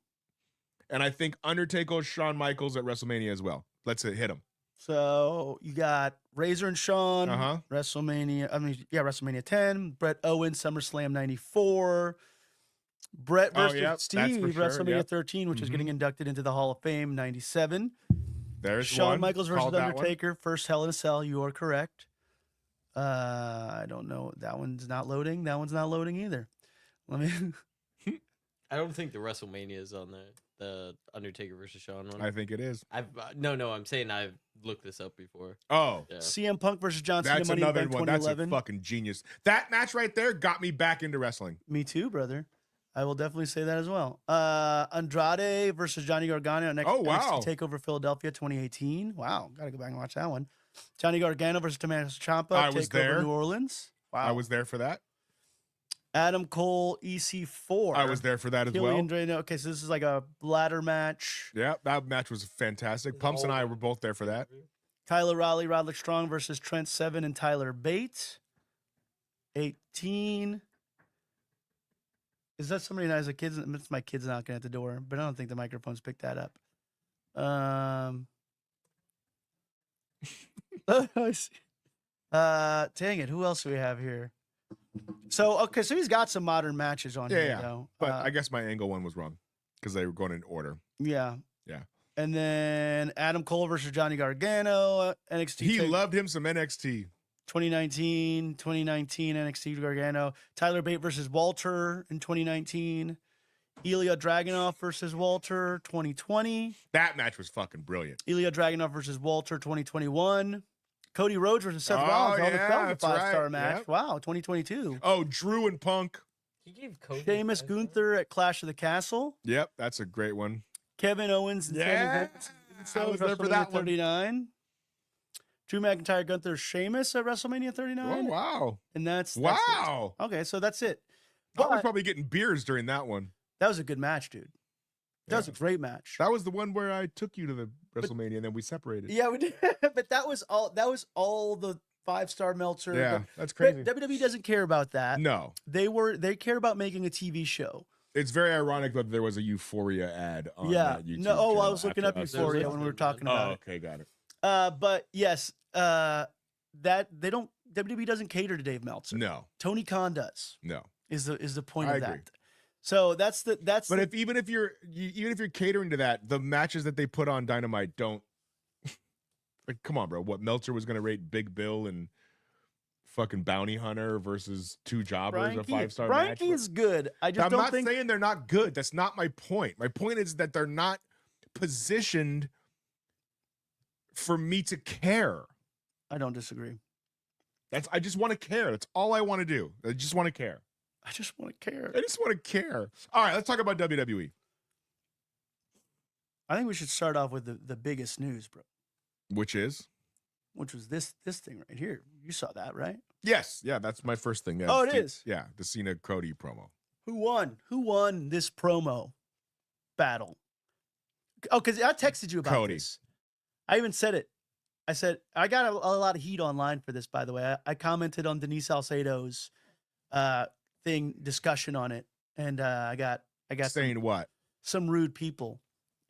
And I think Undertaker Shawn Michaels at WrestleMania as well. Let's hit him. So you got Razor and Sean, Uh-huh. WrestleMania 10, Brett Owens, SummerSlam 94, Brett Oh, versus yep, that's Steve, for sure, WrestleMania yep. 13, which is getting inducted into the Hall of Fame, 97. There's Shawn one. Michaels versus Called that one. Undertaker, first Hell in a Cell. You are correct. I don't know. That one's not loading. That one's not loading either. Let me. I don't think the WrestleMania is on there. The Undertaker versus Shawn one. I think it is. No. I'm saying I've looked this up before. Oh, Yeah. CM Punk versus John Cena. that's Money in the another Bank one. That's a 2011. fucking genius. That match right there got me back into wrestling. Me too, brother. I will definitely say that as well. Andrade versus Johnny Gargano next Oh, wow. NXT TakeOver Philadelphia 2018. Wow, gotta go back and watch that one. Johnny Gargano versus Tommaso Ciampa. I was TakeOver there. New Orleans. Wow. I was there for that. Adam Cole EC4. I was there for that as well. Killian Drano. Okay, so this is like a ladder match. Yeah, that match was fantastic. Pumps and I were both there for that. Kyle O'Reilly, Roderick Strong versus Trent Seven and Tyler Bate. 18. Is that somebody that has a kid's? It's my kid's knocking at the door, but I don't think the microphones picked that up. I see. Dang it. Who else do we have here? So he's got some modern matches on here, Yeah. though. But I guess my angle one was wrong because they were going in order. Yeah. Yeah. And then Adam Cole versus Johnny Gargano, NXT. He loved him some NXT. 2019 NXT Gargano. Tyler Bate versus Walter in 2019. Ilya Dragunov versus Walter 2020. That match was fucking brilliant. Ilya Dragunov versus Walter 2021. Cody Rhodes versus Seth Oh, Rollins. yeah, that was a that's five-star right, match. yep. Wow, 2022. Oh, Drew and Punk. He gave Cody. Sheamus Gunther at Clash of the Castle. Yep, that's a great one. Kevin Owens and Yeah, Sami Zayn I was there for WrestleMania that one. 39. Drew McIntyre, Gunther, Sheamus at WrestleMania 39. Oh, wow. And that's it. Wow. Okay, so that's it. I was But probably getting beers during that one. that was a good match, dude. That was a great match. That was the one where I took you to the WrestleMania and then we separated. Yeah, we did. But that was all the 5-star Meltzer. Yeah, But that's crazy. WWE doesn't care about that. No. They care about making a TV show. It's very ironic that there was a Euphoria ad on that YouTube No, I channel was looking up after us. Euphoria when we were talking about Oh, it. okay, got it. But yes, that they don't. WWE doesn't cater to Dave Meltzer. No, Tony Khan does. no. Is the point I of agree. that? So that's But even if you're catering to that, the matches that they put on Dynamite don't. Like, come on, bro. What Meltzer was going to rate Big Bill and fucking Bounty Hunter versus two jobbers, a 5-star Brian match. Key is good. I just I'm don't not think saying they're not good. That's not my point. My point is that they're not positioned for me to care. I don't disagree. I just want to care. That's all I want to do. I just want to care. I just want to care. I just want to care. All right, let's talk about WWE. I think we should start off with the biggest news, bro, Which is? which was this thing right here. You saw that, right? Yes. Yeah, that's my first thing. Yeah, Oh, it is? Yeah, the Cena Cody promo. Who won? Who won this promo battle? Oh, because I texted you about Cody. this. I even said it. I said I got a lot of heat online for this. By the way, I commented on Denise Salcedo's discussion on it, and I got Saying what? some rude people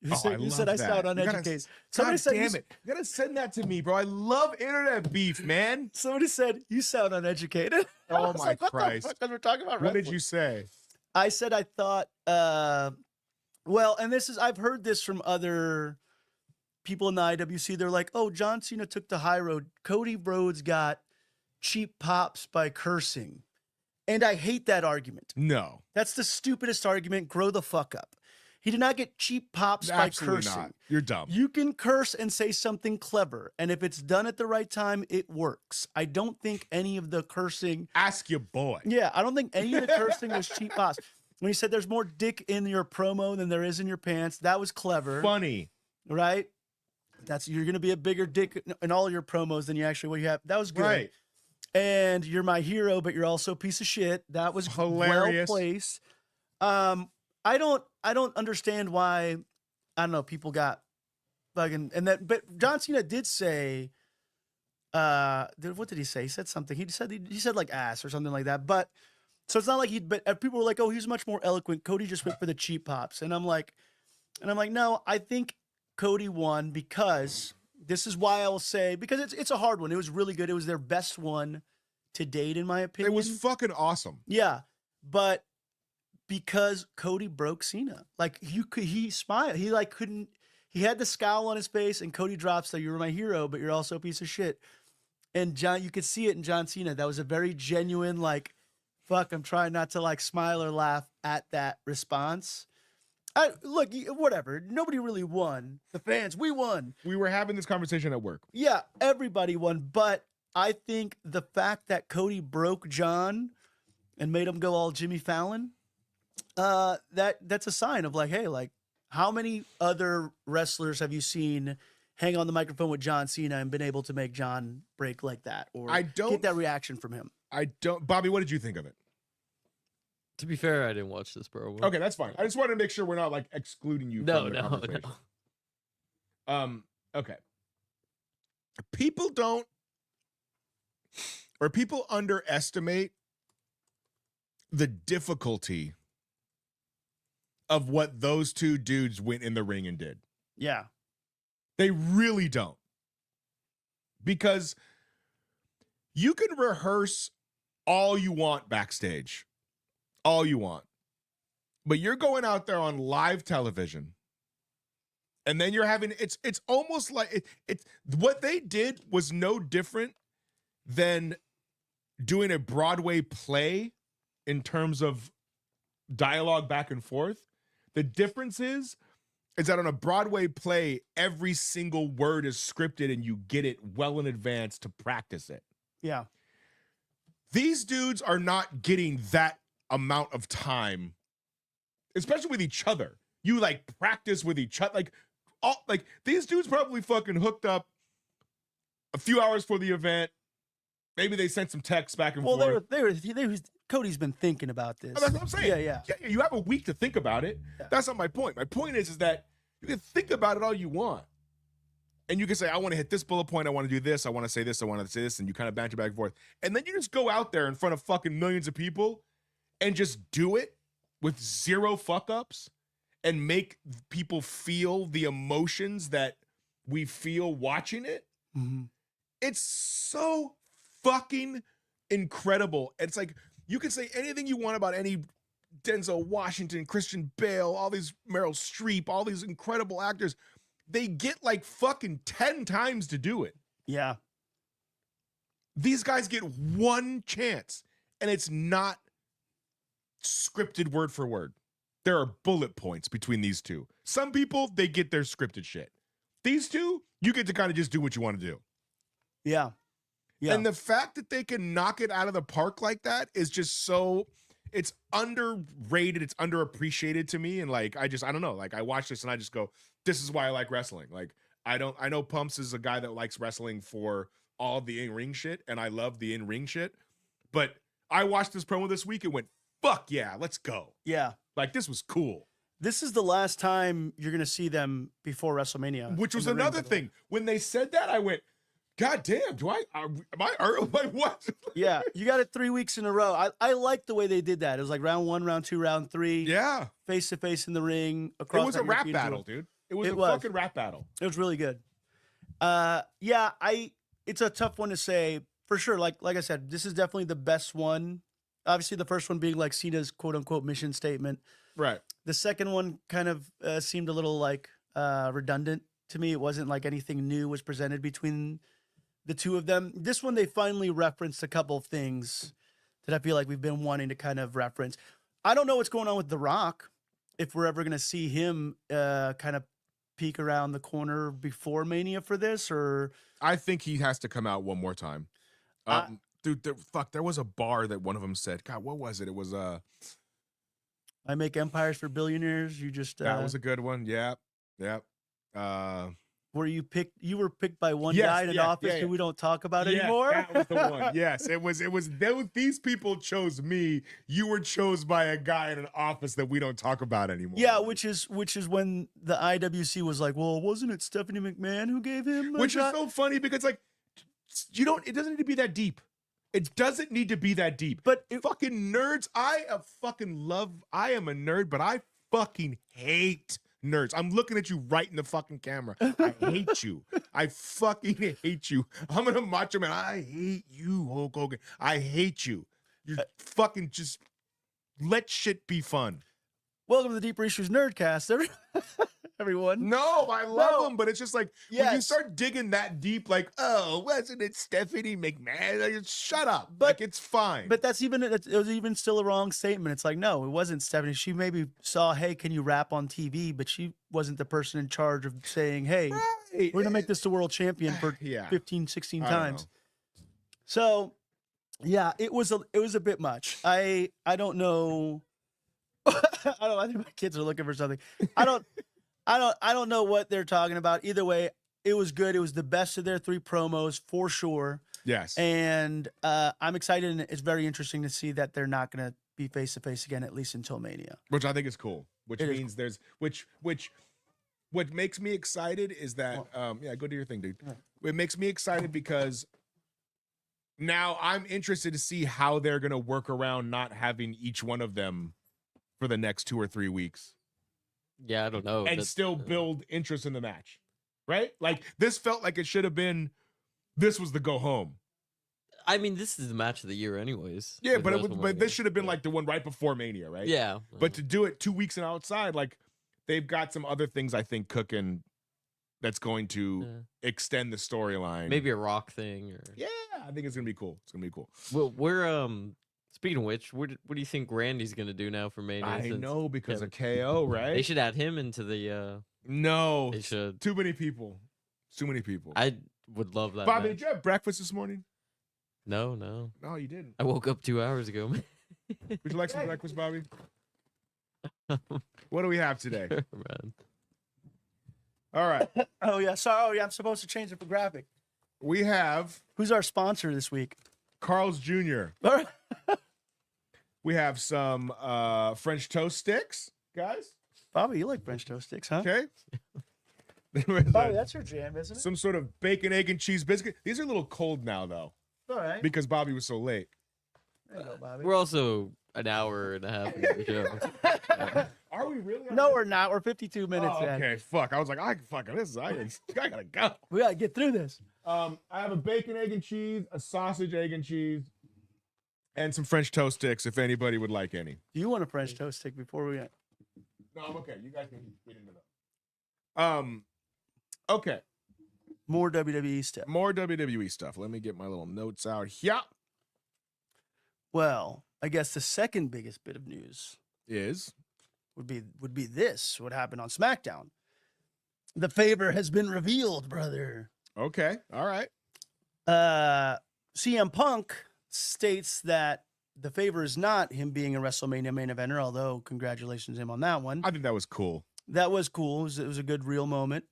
who Oh, said, I you said love I sound that. You gotta- uneducated. Somebody God said damn it. You gotta send that to me, bro. I love internet beef, man. Somebody said you sound uneducated. I Oh was my like, what the Christ. fuck? Because we're talking about What did wrestling. you say? I said I thought, well, and I've heard this from other people in the IWC. They're like, oh, John Cena took the high road. Cody Rhodes got cheap pops by cursing. And I hate that argument. No. That's the stupidest argument. Grow the fuck up. He did not get cheap pops Absolutely by cursing. not. You're dumb. You can curse and say something clever. And if it's done at the right time, it works. I don't think any of the cursing. Ask your boy. Yeah, I don't think any of the cursing was cheap pops. When he said there's more dick in your promo than there is in your pants, that was clever. Funny. Right? You're gonna be a bigger dick in all your promos than you actually what you have. That was good. Right. And you're my hero, but you're also a piece of shit. That was Hilarious. well placed. I don't understand why, I don't know, people got fucking but John Cena did say what did he say? He said something. He said like ass or something like that. But so it's not like but people were like, oh, he's much more eloquent. Cody just went for the cheap pops. And I'm like, no, I think Cody won because this is why I will say, because it's a hard one. It was really good. It was their best one to date, in my opinion. It was fucking awesome. Yeah, but because Cody broke Cena, like he smiled. He like couldn't. He had the scowl on his face, and Cody drops the "You're my hero, but you're also a piece of shit." And John, you could see it in John Cena. That was a very genuine, like, fuck, I'm trying not to like smile or laugh at that response. Look, whatever. Nobody really won. The fans, we won. We were having this conversation at work. Yeah, everybody won. But I think the fact that Cody broke John and made him go all Jimmy Fallon, that's a sign of like, hey, like, how many other wrestlers have you seen hang on the microphone with John Cena and been able to make John break like that, or get that reaction from him? Bobby, what did you think of it? To be fair, I didn't watch this promo. Okay, that's fine. I just wanted to make sure we're not like excluding you from the conversation. No. Okay. People underestimate the difficulty of what those two dudes went in the ring and did. Yeah. They really don't. Because you can rehearse all you want backstage. All you want. But you're going out there on live television. And then you're having it's almost like it's what they did was no different than doing a Broadway play in terms of dialogue back and forth. The difference is that on a Broadway play, every single word is scripted and you get it well in advance to practice it. Yeah. These dudes are not getting that amount of time, especially with each other. You like practice with each other. Like these dudes probably fucking hooked up a few hours for the event. Maybe they sent some texts back and forth. Well, Cody's been thinking about this. Oh, that's what I'm saying. Yeah. You have a week to think about it. Yeah. That's not my point. My point is that you can think about it all you want. And you can say, I want to hit this bullet point. I want to do this. I want to say this. I want to say this. And you kind of banter back and forth. And then you just go out there in front of fucking millions of people and just do it with zero fuck ups and make people feel the emotions that we feel watching it. Mm-hmm. It's so fucking incredible. It's like, you can say anything you want about any Denzel Washington, Christian Bale, all these Meryl Streep, all these incredible actors. They get like fucking 10 times to do it. Yeah. These guys get one chance, and it's not scripted word for word. There are bullet points between these two. Some people, they get their scripted shit. These two, you get to kind of just do what you want to do. Yeah. Yeah. And the fact that they can knock it out of the park like that is just so, it's underrated. It's underappreciated to me. And like, I don't know. Like I watch this and I just go, this is why I like wrestling. Like I know Pumps is a guy that likes wrestling for all the in-ring shit. And I love the in-ring shit. But I watched this promo this week and went, fuck yeah, let's go. Yeah. Like this was cool. This is the last time you're going to see them before WrestleMania. Which was another thing. When they said that, I went, God damn, am I early? Like what? Yeah, you got it 3 weeks in a row. I like the way they did that. It was like round 1, round 2, round 3. Yeah. Face to face in the ring. It was a rap battle, dude. It was a fucking rap battle. It was really good. It's a tough one to say for sure. Like I said, this is definitely the best one. Obviously, the first one being like Cena's quote unquote mission statement. Right. The second one kind of seemed a little like redundant to me. It wasn't like anything new was presented between the two of them. This one, they finally referenced a couple of things that I feel like we've been wanting to kind of reference. I don't know what's going on with The Rock, if we're ever going to see him kind of peek around the corner before Mania for this, or... I think he has to come out one more time. Dude, there was a bar that one of them said, God, what was it? It was... I make empires for billionaires. You just... that was a good one. Yeah. Where you were picked by one guy in an office who we don't talk about anymore. That was the one. Yes, it was. These people chose me. You were chose by a guy in an office that we don't talk about anymore. Yeah, which is when the IWC was like, well, wasn't it Stephanie McMahon who gave him? Which is so funny because like, it doesn't need to be that deep. It doesn't need to be that deep. But fucking nerds, I am a nerd, but I fucking hate nerds. I'm looking at you right in the fucking camera. I hate you. I fucking hate you. I'm gonna Macho Man. I hate you, Hulk Hogan. I hate you. You're fucking just let shit be fun. Welcome to the Deeper Issues Nerdcast, everyone. No, I love them, but it's just like when you Yes. start digging that deep, like, oh, wasn't it Stephanie McMahon? Like, shut up. But- Like, it's fine. But it was even still a wrong statement. It's like, no, it wasn't Stephanie. She maybe saw, hey, can you rap on TV? But she wasn't the person in charge of saying, hey, Right. we're going to make this the world champion for Yeah. 15, 16 I don't times. So, yeah, it was a bit much. I don't know. I think my kids are looking for something. I don't know what they're talking about. Either way, it was good. It was the best of their 3 promos for sure. Yes. And I'm excited, and it's very interesting to see that they're not going to be face to face again, at least until Mania. Which I think is cool. Which It is means there's what makes me excited is that yeah, go do your thing, dude. It makes me excited because now I'm interested to see how they're gonna work around not having each one of them for the next 2 or 3 weeks. Yeah, I don't know. And That's- still build interest in the match. Right? Like this felt like it should have been this was the go home. I mean, this is the match of the year, anyways. Yeah, with but WrestleMania. this should have been like the one right before Mania, right? Yeah. But to do it 2 weeks and outside, like they've got some other things I think cooking that's going to extend the storyline. maybe a Rock thing, or Yeah, I think it's gonna be cool. It's gonna be cool. well, we're speaking of which, what do you think Randy's gonna do now for Mania? I since know because Kevin- of KO, right? They should add him into the. No, They should. too many people. Too many people. I would love that. Bobby, match. did you have breakfast this morning? No. No, you didn't. I woke up 2 hours ago. Would you like some breakfast, Bobby? What do we have today? Man. All right, Oh, yeah. Sorry. Oh, yeah. I'm supposed to change it for graphic. we have Who's our sponsor this week? Carl's Jr. All right. We have some French toast sticks, guys. Bobby, you like French toast sticks, huh? Okay. There was Bobby, a- that's your jam, isn't it? some sort of bacon, egg, and cheese biscuit. These are a little cold now, though, All right. because Bobby was so late. There you go, Bobby. We're also an hour and a half into the show. Are we really? No, we're not. We're 52 minutes Oh, in. okay, fuck. I was like, I gotta go. We got to get through this. I have a bacon, egg, and cheese, a sausage, egg, and cheese, and some French toast sticks. If anybody would like any. Do you want a French toast stick before we get? No, I'm okay. You guys can get into that. Okay. More WWE stuff. More WWE stuff. Let me get my little notes out here. Well, I guess the second biggest bit of news Is would be this: what happened on SmackDown. The favor has been revealed, brother. okay. All right. CM Punk states that the favor is not him being a WrestleMania main eventer, although congratulations to him on that one. I think that was cool. That was cool. It was a good real moment.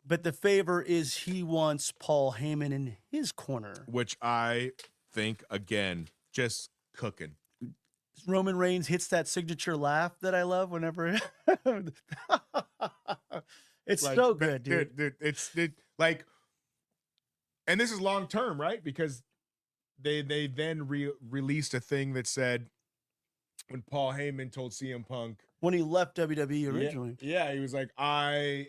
But the favor is he wants Paul Heyman in his corner. Which I think again, just cooking. Roman Reigns hits that signature laugh that I love whenever it's Like, so good, dude. Dude, it's like, and this is long term, right? Because they then released a thing that said when Paul Heyman told CM Punk When he left WWE originally. yeah, he was like, I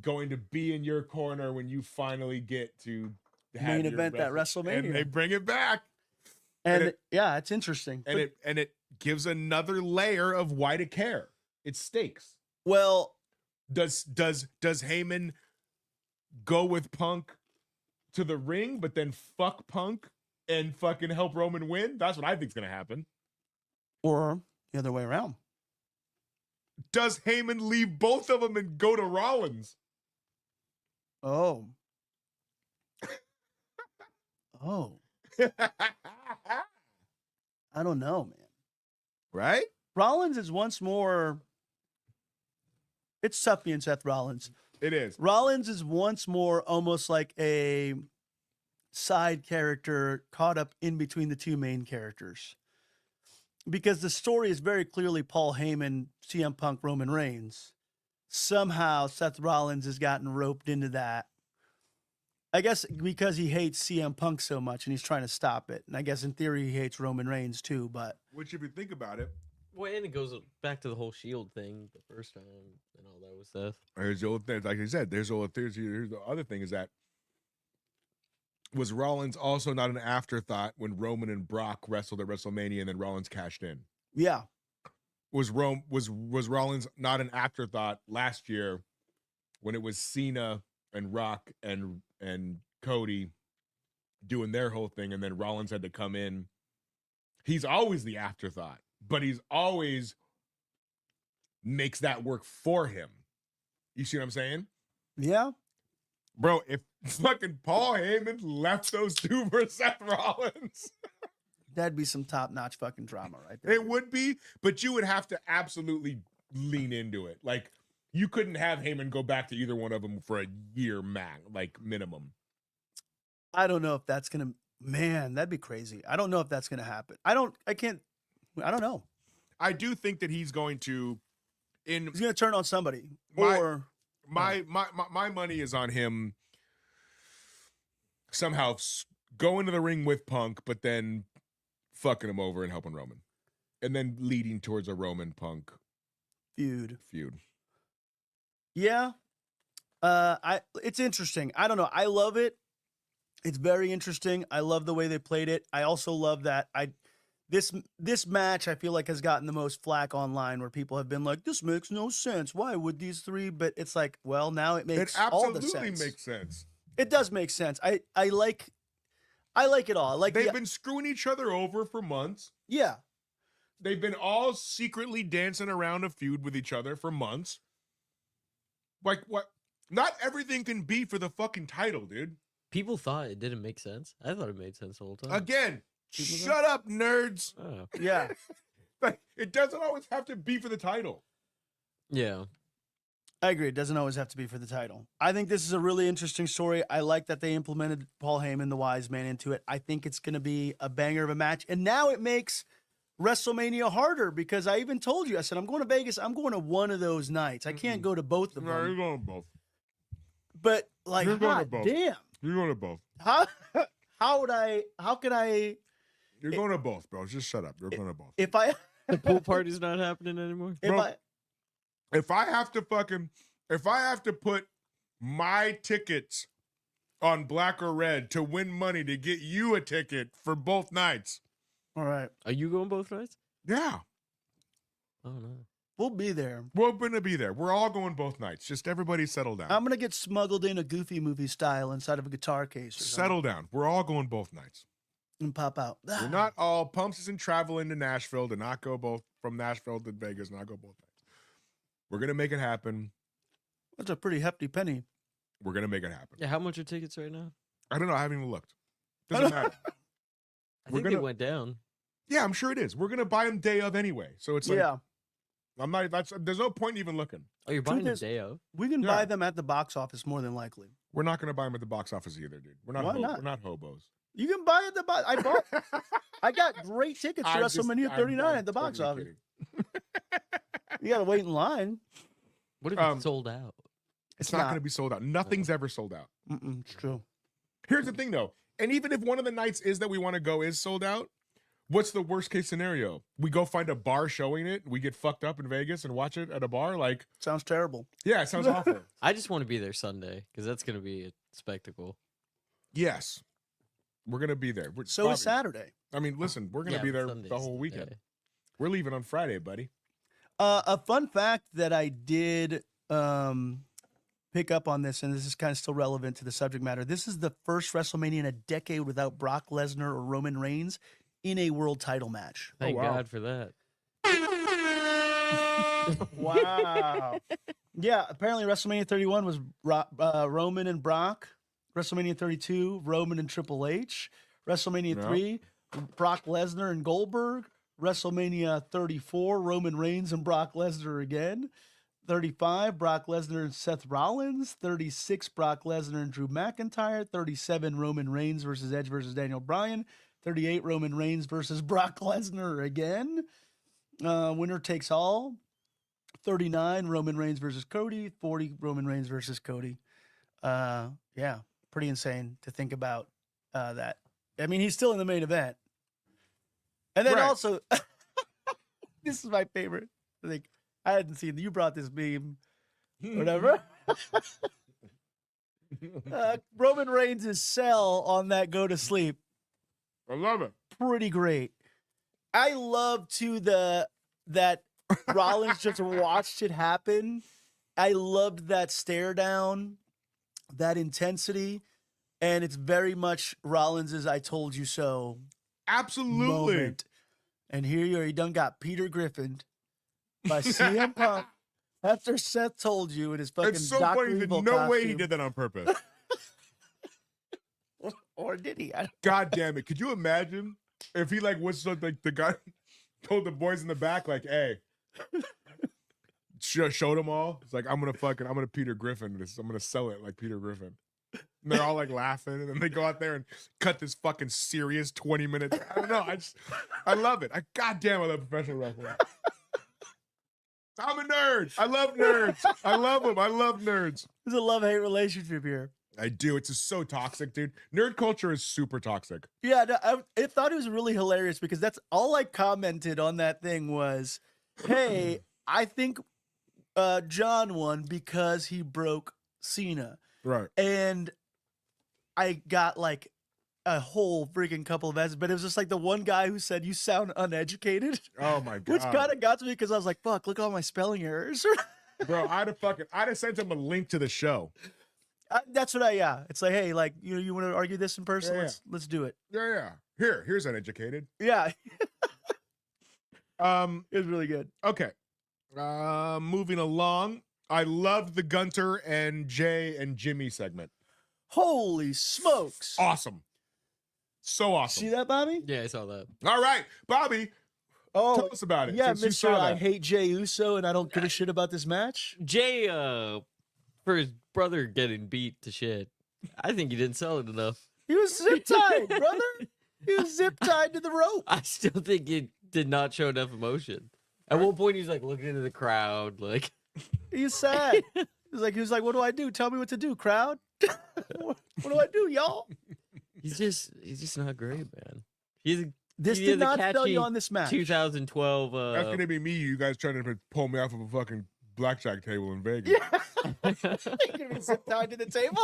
going to be in your corner when you finally get to have Main your event at wrestle-" WrestleMania. and they bring it back, And yeah, it's interesting. and But- it gives another layer of why to care. It's stakes. well, Does Heyman go with Punk to the ring, but then fuck Punk and fucking help Roman win? That's what I think's gonna happen. or the other way around. Does Heyman leave both of them and go to Rollins? Oh. Oh. I don't know, man. Right? Rollins is once more. It's tough being Seth Rollins. It is. Rollins is once more almost like a side character caught up in between the two main characters. Because the story is very clearly Paul Heyman, CM Punk, Roman Reigns. Somehow Seth Rollins has gotten roped into that. I guess because he hates CM Punk so much and he's trying to stop it. And I guess in theory he hates Roman Reigns too, but Which, if you think about it, Well, and it goes back to the whole Shield thing the first time and all that was stuff. Here's the old thing, like I said, here's the other thing is that was Rollins also not an afterthought when Roman and Brock wrestled at WrestleMania and then Rollins cashed in? Yeah. Was Rollins not an afterthought last year when it was Cena and Rock and Cody doing their whole thing and then Rollins had to come in? He's always the afterthought, but he's always makes that work for him. You see what I'm saying? Yeah. Bro, if fucking Paul Heyman left those two for Seth Rollins, That'd be some top-notch fucking drama right there. it would be, but you would have to absolutely lean into it. Like, you couldn't have Heyman go back to either one of them for a year, minimum. I don't know if that's going to, man, that'd be crazy. I don't know if that's going to happen. I don't know. I do think that he's going to, He's going to turn on somebody. My money is on him somehow going to the ring with Punk, but then fucking him over and helping Roman, and then leading towards a Roman Punk feud. Yeah. It's interesting. I don't know. I love it. It's very interesting. I love the way they played it. I also love that this match I feel like has gotten the most flack online where people have been like, this makes no sense. Why would these three? But it's like, well, now it makes all the sense. It absolutely makes sense. It does make sense. I like it all. They've been screwing each other over for months. Yeah. They've been all secretly dancing around a feud with each other for months. Like, what? Not everything can be for the fucking title, dude. People thought it didn't make sense. I thought it made sense the whole time. Again, shut up, nerds. Oh. Yeah. Like, it doesn't always have to be for the title. Yeah. I agree. It doesn't always have to be for the title. I think this is a really interesting story. I like that they implemented Paul Heyman, the wise man, into it. I think it's going to be a banger of a match. And now it makes WrestleMania harder because I even told you, I said, I'm going to Vegas. I'm going to one of those nights. I can't go to both of them. No, you're going to both. But like, You're going to hot both. damn. You're going to both. How could I? You're going to both, bro. Just shut up. You're going to both. If I, The pool party's not happening anymore. If I have to put my tickets on black or red to win money to get you a ticket for both nights. All right. Are you going both nights? Yeah. Oh no. We'll be there. We're going to be there. We're all going both nights. Just everybody settle down. I'm going to get smuggled in a Goofy movie style inside of a guitar case. Or Settle down. We're all going both nights. and pop out. We're not all. Pumps isn't traveling to Nashville to not go both from Nashville to Vegas, not go both nights. We're going to make it happen. That's a pretty hefty penny. We're going to make it happen. Yeah, how much are tickets right now? I don't know. I haven't even looked. Doesn't matter. I think they went down. Yeah, I'm sure it is. We're going to buy them day of anyway. So it's like, Yeah. I'm not, there's no point even looking. Oh, you're buying Truth them is- day of? We can Yeah. buy them at the box office more than likely. We're not going to buy them at the box office either, dude. We're not, Why not? We're not hobos. You can buy at the box. I got great tickets for I'm just- WrestleMania 39 I'm at the box totally office. kidding. You got to wait in line. What if it's sold out? It's not going to be sold out. Nothing's ever sold out. It's true. Here's the thing, though. And even if one of the nights is that we want to go is sold out, what's the worst case scenario? We go find a bar showing it. We get fucked up in Vegas and watch it at a bar. Like, Sounds terrible. yeah, it sounds awful. I just want to be there Sunday because that's going to be a spectacle. Yes, we're gonna be there. So is Saturday. I mean, listen, we're gonna Yeah, be but there Sunday's the whole the weekend. day. We're leaving on Friday, buddy. A fun fact that I did pick up on this, and this is kind of still relevant to the subject matter. This is the first WrestleMania in a decade without Brock Lesnar or Roman Reigns in a world title match. Thank wow. God for that. Wow. Yeah, apparently WrestleMania 31 was Roman and Brock. WrestleMania 32, Roman and Triple H. WrestleMania 3, Brock Lesnar and Goldberg. WrestleMania 34, Roman Reigns and Brock Lesnar again. 35, Brock Lesnar and Seth Rollins. 36, Brock Lesnar and Drew McIntyre. 37, Roman Reigns versus Edge versus Daniel Bryan. 38, Roman Reigns versus Brock Lesnar again. Winner takes all. 39, Roman Reigns versus Cody. 40, Roman Reigns versus Cody. Yeah, pretty insane to think about that. I mean, he's still in the main event. And then Right. also, This is my favorite. I think I hadn't seen you brought this meme. Whatever. Roman Reigns' cell on that go to sleep. I love it. Pretty great. I love too that Rollins just watched it happen. I loved that stare down, that intensity, and it's very much Rollins's "I told you so" Absolutely. moment. And here you are, you done got Peter Griffin by CM Punk after Seth told you in his fucking It's so Dr. funny that Evil no way he costume. did that on purpose. Or did he? I don't God damn it. Could you imagine if he like was so, like the guy told the boys in the back, like, hey, showed them all. It's like, I'm gonna Peter Griffin this. I'm gonna sell it like Peter Griffin. And they're all like laughing, and then they go out there and cut this fucking serious 20 minutes. I don't know. I love it. Goddamn, I love professional wrestling. I'm a nerd. I love nerds. I love them. I love nerds. There's a love-hate relationship here. I do. It's just so toxic, dude. Nerd culture is super toxic. Yeah, no, I thought it was really hilarious because that's all I commented on that thing was, hey, I think John won because he broke Cena. Right. And I got like a whole freaking couple of answers, but it was just like the one guy who said, you sound uneducated. Oh my God. Which kind of got to me because I was like, fuck, look at all my spelling errors. Bro, I'd have sent him a link to the show. That's what it's like, hey, like, you want to argue this in person? Yeah, Let's do it. Yeah. Here's uneducated. Yeah. It was really good. Okay. Moving along. I loved the Gunter and Jay and Jimmy segment. Holy smokes. Awesome. So awesome. See that, Bobby? Yeah, I saw that. All right, Bobby. Oh, tell us about it. Yeah, since you Mr. saw I that. hate Jey Uso and I don't give a shit about this match. Jay, for his brother getting beat to shit, I think he didn't sell it enough. He was zip tied, brother. He was zip tied to the rope. I still think he did not show enough emotion. At one point, he's like looking into the crowd, like He's sad. He was like, what do I do? Tell me what to do, crowd. What do I do, y'all? he's just not great, man. He's This he did has a not sell catchy you on this match. 2012. That's gonna be me. You guys trying to pull me off of a fucking blackjack table in Vegas. Yeah. You're gonna be zip tied to the table.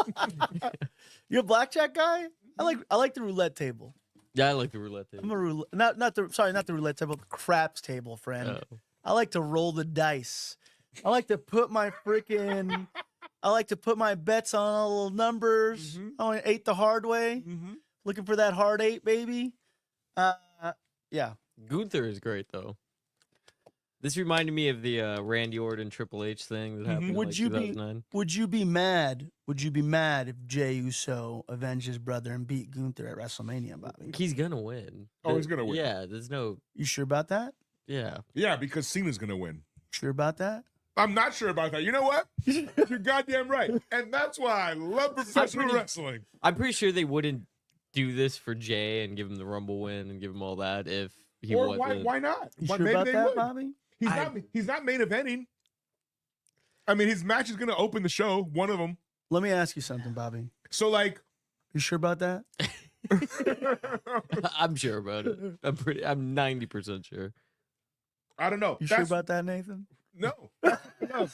You're a blackjack guy? I like the roulette table. Yeah, I like the roulette table. I'm a roulette, not the roulette table, the craps table, friend. Oh. I like to roll the dice. I like to put my bets on all little numbers. Mhm. I only ate the hard way. Mm-hmm. Looking for that hard 8, baby. Yeah. Gunther is great though. This reminded me of the Randy Orton Triple H thing that happened in Would like you be 2009. Would you be mad? Would you be mad if Jey Uso avenged his brother and beat Gunther at WrestleMania, Bobby? He's gonna win. Oh, he's gonna win. Yeah, there's no. You sure about that? Yeah, Yeah, because Cena's gonna win. Sure about that? I'm not sure about that. You know what? You're goddamn right. And that's why I love professional wrestling. I'm pretty sure they wouldn't do this for Jay and give him the Rumble win and give him all that if he Or wasn't. why not? You Why- sure maybe about they that, would. Bobby? He's not main eventing. I mean, his match is gonna open the show, one of them. Let me ask you something, Bobby. So like, You sure about that? I'm sure about it. I'm 90% sure. I don't know. You sure about that, Nathan? No. No.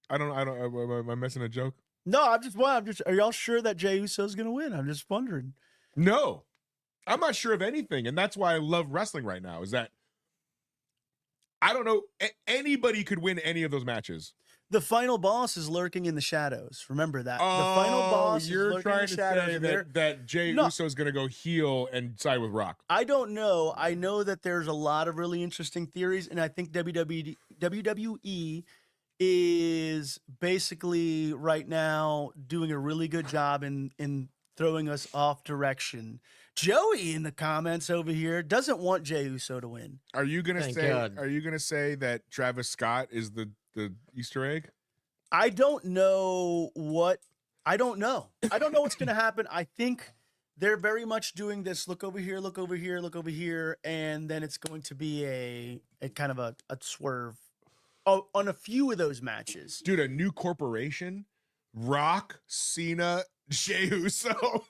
I don't. Am I missing a joke? No, I'm just. Are y'all sure that Jey Uso's gonna win? I'm just wondering. No, I'm not sure of anything, and that's why I love wrestling right now. Is that I don't know. Anybody could win any of those matches. The final boss is lurking in the shadows. Remember that. Oh, The final boss you're is lurking trying in to the shadows. say and they're- that Jey No. Uso is going to go heel and side with Rock. I don't know. I know that there's a lot of really interesting theories, and I think WWE is basically right now doing a really good job in throwing us off direction. Joey in the comments over here doesn't want Jey Uso to win. Are you going to Thank say? God. Are you going to say that Travis Scott is the Easter egg? I don't know what. I don't know. I don't know what's going to happen. I think they're very much doing this. Look over here. Look over here. Look over here, and then it's going to be a kind of a swerve. Oh, on a few of those matches. Dude, a new corporation, Rock, Cena, Jey Uso.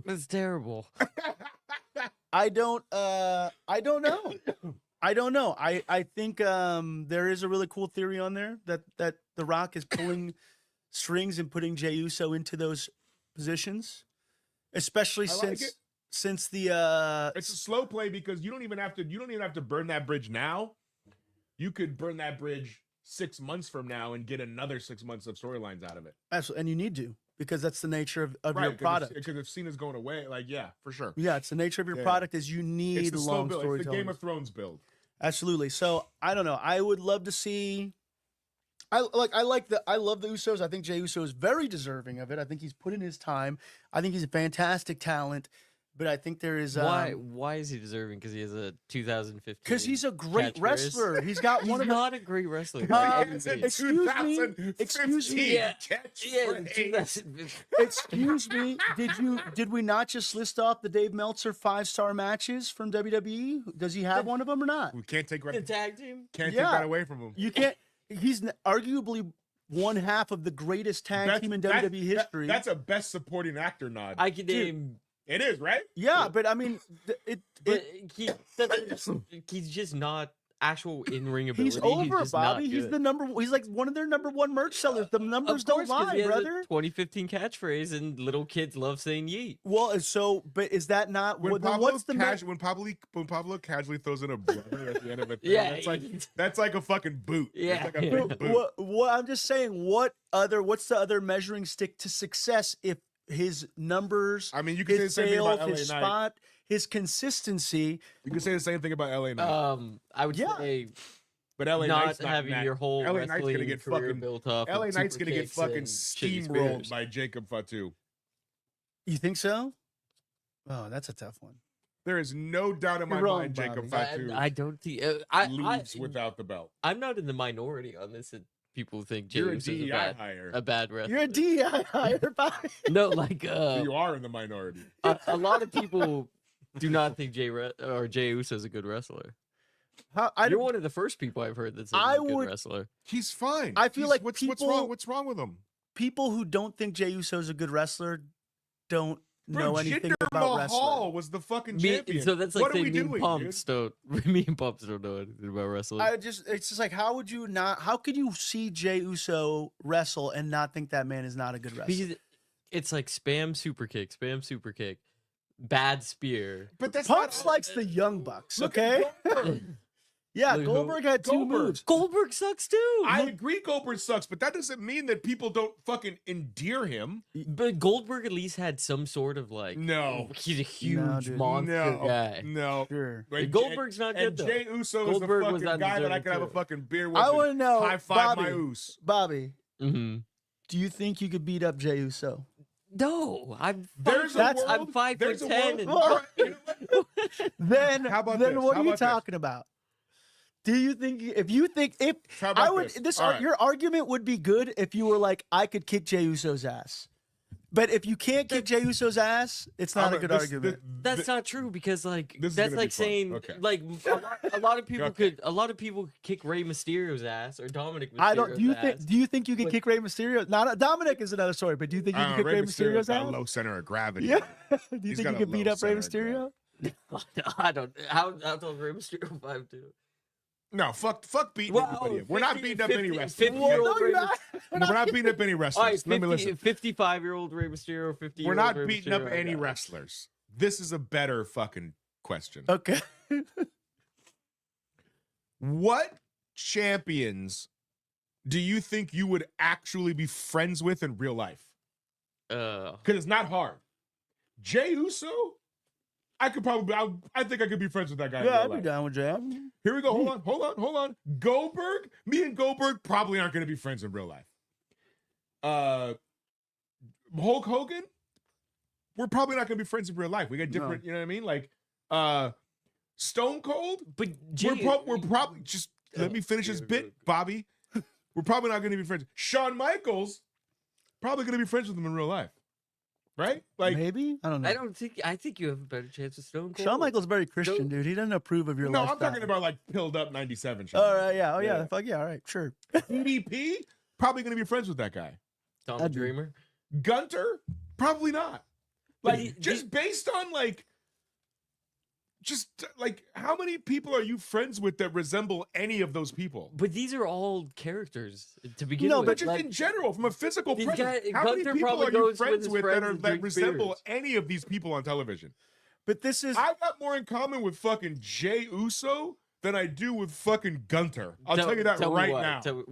That's terrible. I don't know. I don't know. I think there is a really cool theory on there that The Rock is pulling strings and putting Jey Uso into those positions, especially I like since the It's a slow play because you don't even have to burn that bridge now. You could burn that bridge 6 months from now and get another 6 months of storylines out of it. absolutely, and you need to because that's the nature of your product. Because if Cena's going away, like yeah, for sure. Yeah, it's the nature of your product is you It's need the slow long build. It's the storytelling. Game of Thrones build. Absolutely. So I don't know. I would love to see. I love the Usos. I think Jey Uso is very deserving of it. I think he's put in his time. I think he's a fantastic talent. But I think there is Why is he deserving? Because he has a 2015. because he's a great catchphrase? wrestler. He's got He's one of the. not a great wrestler. Excuse me. 2015 Yeah. catchphrase. Excuse me. Did we not just list off the Dave Meltzer 5-star matches from WWE? Does he have one of them or not? We can't take The tag team. take Yeah. that away from him. You can't. He's arguably one half of the greatest tag team in WWE history. That's a best supporting actor nod. I can name. It is, right? yeah, but I mean, But he's just not actual in-ring ability. he's over, just not Bobby. He's good. the number. He's like one of their number one merch sellers. The numbers Of course, don't 'cause lie, he has a brother. 2015 catchphrase, and little kids love saying "yeet." Well, but is that not When well, then Pablo, what's the when Pablo casually throws in a brother at the end of it, Yeah, that's like a fucking boot. Yeah, It's like a yeah. big boot. what I'm just saying? What's the other measuring stick to success if his numbers, I mean, you can say the his same thing about sales, LA his Knight. spot, his consistency? You can say the same thing about LA Knight. I would Yeah. say but LA not Knight's not having that- your whole LA Knight's wrestling gonna get career fucking built up. LA with Knight's super gonna get kicks fucking and shitty steamrolled spears. by Jacob Fatu. You think so? Oh, that's a tough one. There is no doubt in my You're wrong, mind Jacob Bobby. Fatu I don't think leaves without the belt. I'm not in the minority on this. That people think Jey You're a Uso is DEI hire. a bad wrestler. You're a DEI hire, Bobby. No, like So you are in the minority. a lot of people do not think Jey Uso is a good wrestler. You're one of the first people I've heard that's a good wrestler. He's fine. I feel like what's people- wrong? What's wrong with him? People who don't think Jey Uso is a good wrestler don't know Bro, anything Jinder about wrestling. Mahal was the fucking champion. So that's like what are we saying me and doing, Pumps don't. Me and Pumps don't know anything about wrestling. It's just like, how could you see Jey Uso wrestle and not think that man is not a good wrestler? Because it's like spam super kick, bad spear. But that's Pumps not, likes the Young Bucks, Look okay? at Goldberg. Yeah, Look who- Goldberg had two Goldberg. moves. Goldberg sucks too. I agree Goldberg sucks, but that doesn't mean that people don't fucking endear him. But Goldberg at least had some sort of like. No. He's a huge dude. monster guy. No. Sure. And Goldberg's not good and though. Jey Uso Goldberg is was the fucking guy that I undeserving, could have a too. fucking beer with. I and want to know, high five Bobby, my Us. Bobby, Mm-hmm. do you think you could beat up Jey Uso? No, I'm There's a world. I'm 5'10" there's a world- and All right, you know what? Then, How about then this? what How are you about this? talking about? Do you think if How about I would this? All right. your argument would be good if you were like, I could kick Jey Uso's ass. But if you can't kick Jey Uso's ass, it's not a good argument. that's not true because like This is that's gonna be like fun. saying Okay. like a lot of people Okay. could kick Rey Mysterio's ass or Dominic Mysterio's I don't. ass. Do you think you can But- kick Rey Mysterio? Not Dominic is another story, but do you think you can kick Rey Mysterio's got a ass? low center of gravity. Yeah. Do you He's think got you a can beat low up Rey center of Mysterio? I don't. How tall Rey Mysterio 5'2"? No, fuck beating Wow, anybody. We're not 50 beating up any 50 wrestlers. 50-year-old No, you're Rey not. We're not beating up any All wrestlers. right, Let me listen. 55-year-old Rey Mysterio, 50. We're not beating up any wrestlers. This is a better fucking question. Okay. What champions do you think you would actually be friends with in real life? Because it's not hard. Jey Uso, I think I could be friends with that guy. in Yeah, real I'd be life. down with Jay. Here we go. Hold on. Goldberg, me and Goldberg probably aren't going to be friends in real life. Hulk Hogan, we're probably not going to be friends in real life. We got different, you know what I mean? Like, Stone Cold, But we're probably just let me finish this bit, Bobby. We're probably not going to be friends. Shawn Michaels, probably going to be friends with him in real life, right? Like, Maybe? I don't know. I think you have a better chance of Stone Cold. Shawn Michaels very Christian, Don't- dude. He doesn't approve of your no, lifestyle. I'm talking about like pilled up 97. Shawn All Michaels. right, yeah. Oh, yeah. Yeah. Fuck yeah. All right, sure. DDP, probably going to be friends with that guy. Tom I'd be- Dreamer. Gunter, probably not. But Like, he- just based on like, just like, how many people are you friends with that resemble any of those people? But these are all characters to begin No, with. But just Like, in general, from a physical These presence, guys- how many Gunther people probably are you goes with friends his with friends that and drinks resemble beers. any of these people on television? But this is I've got more in common with fucking Jey Uso than I do with fucking Gunther. I'll tell you that tell me right what. now. Tell me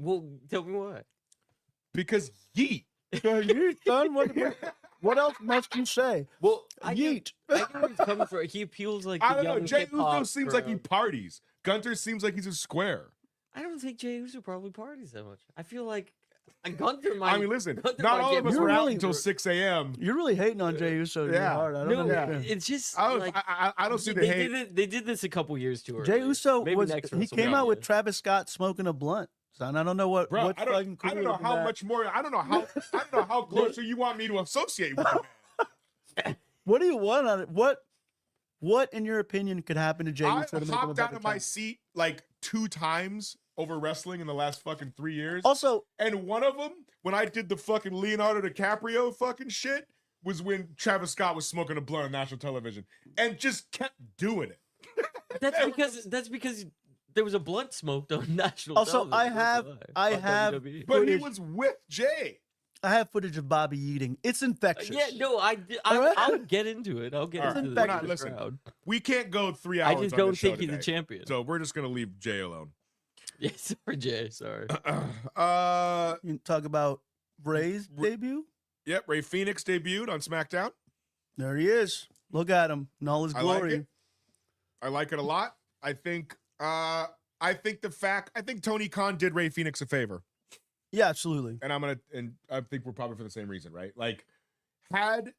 what. Because yeet. Yeet, son. What else must you say? Well, Yeet. I get where he's coming from. He appeals like I the don't know. young Jey Uso hip-hop seems like he crowd. parties. Gunter seems like he's a square. I don't think Jey Uso probably parties that much. I feel like Gunther might. I mean, listen, Gunther not might all get of us You're were out really- until 6 a.m. You're really hating on Jey Uso. Yeah. Hard. I don't No, understand. it's just I don't, like I don't see the they hate. did it. They did this a couple years too early. Jey Uso Maybe was next he came out with WrestleMania. Travis Scott smoking a blunt. Son, I don't know what. Bro, what's I fucking don't cooler know than how that. much more. I don't know how closer you want me to associate with you. What do you want on it? What in your opinion could happen to Jey I Uso to make him a hopped out better of my champ? seat like 2 times over wrestling in the last fucking 3 years. Also, And one of them, when I did the fucking Leonardo DiCaprio fucking shit, was when Travis Scott was smoking a blunt on national television and just kept doing it. That's because there was a blunt smoked on national. Also, I television. have- That's I why. On have- WWE. But he Footage. was with Jay. I have footage of Bobby eating. It's infectious. Yeah, no, Alright. I'll get into it. I'll get All right, into we're the, not- the listen. crowd. We can't go 3 I hours. just on don't this show think he's a today. champion. So we're just gonna leave Jay alone. Yeah, sorry, Jay. Sorry. You can talk about Ray's debut. Yep. Ray Phoenix debuted on SmackDown. There he is. Look at him in all his I like glory. it. I like it a lot. I think Tony Khan did Ray Phoenix a favor. Yeah, absolutely. And I think we're probably for the same reason, right? Like, had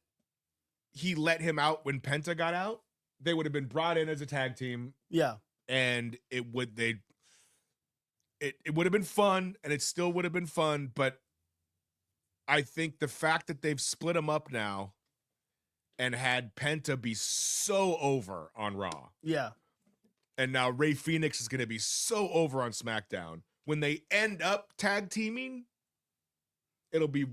he let him out when Penta got out, they would have been brought in as a tag team, Yeah. and it would have been fun, and it still would have been fun. But I think the fact that they've split them up now and had Penta be so over on Raw, Yeah. and now Ray Phoenix is going to be so over on SmackDown. When they end up tag teaming, it'll be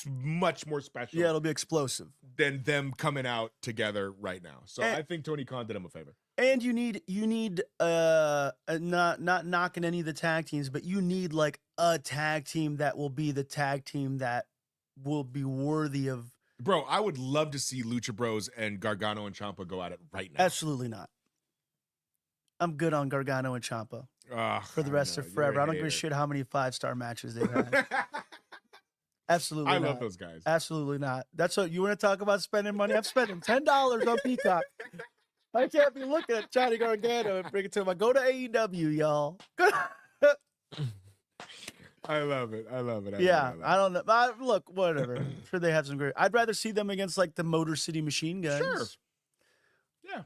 much more special Yeah, it'll be explosive. than them coming out together right now. So And- I think Tony Khan did him a favor. And you need not knocking any of the tag teams, but you need like a tag team that will be the tag team that will be worthy of. Bro, I would love to see Lucha Bros and Gargano and Ciampa go at it right now. Absolutely not. I'm good on Gargano and Ciampa for the I rest know, of you're forever. a I don't give a hater. shit how many 5-star matches they've had. Absolutely I not. love those guys. Absolutely not. That's what you want to talk about spending money. I'm spending $10 on Peacock. I can't be looking at Johnny Gargano and bring it to him. I go to AEW, y'all. I love it. I love it. Yeah, I don't know. Look, whatever. I'm sure they have some great. I'd rather see them against like the Motor City Machine Guns. Sure. Yeah.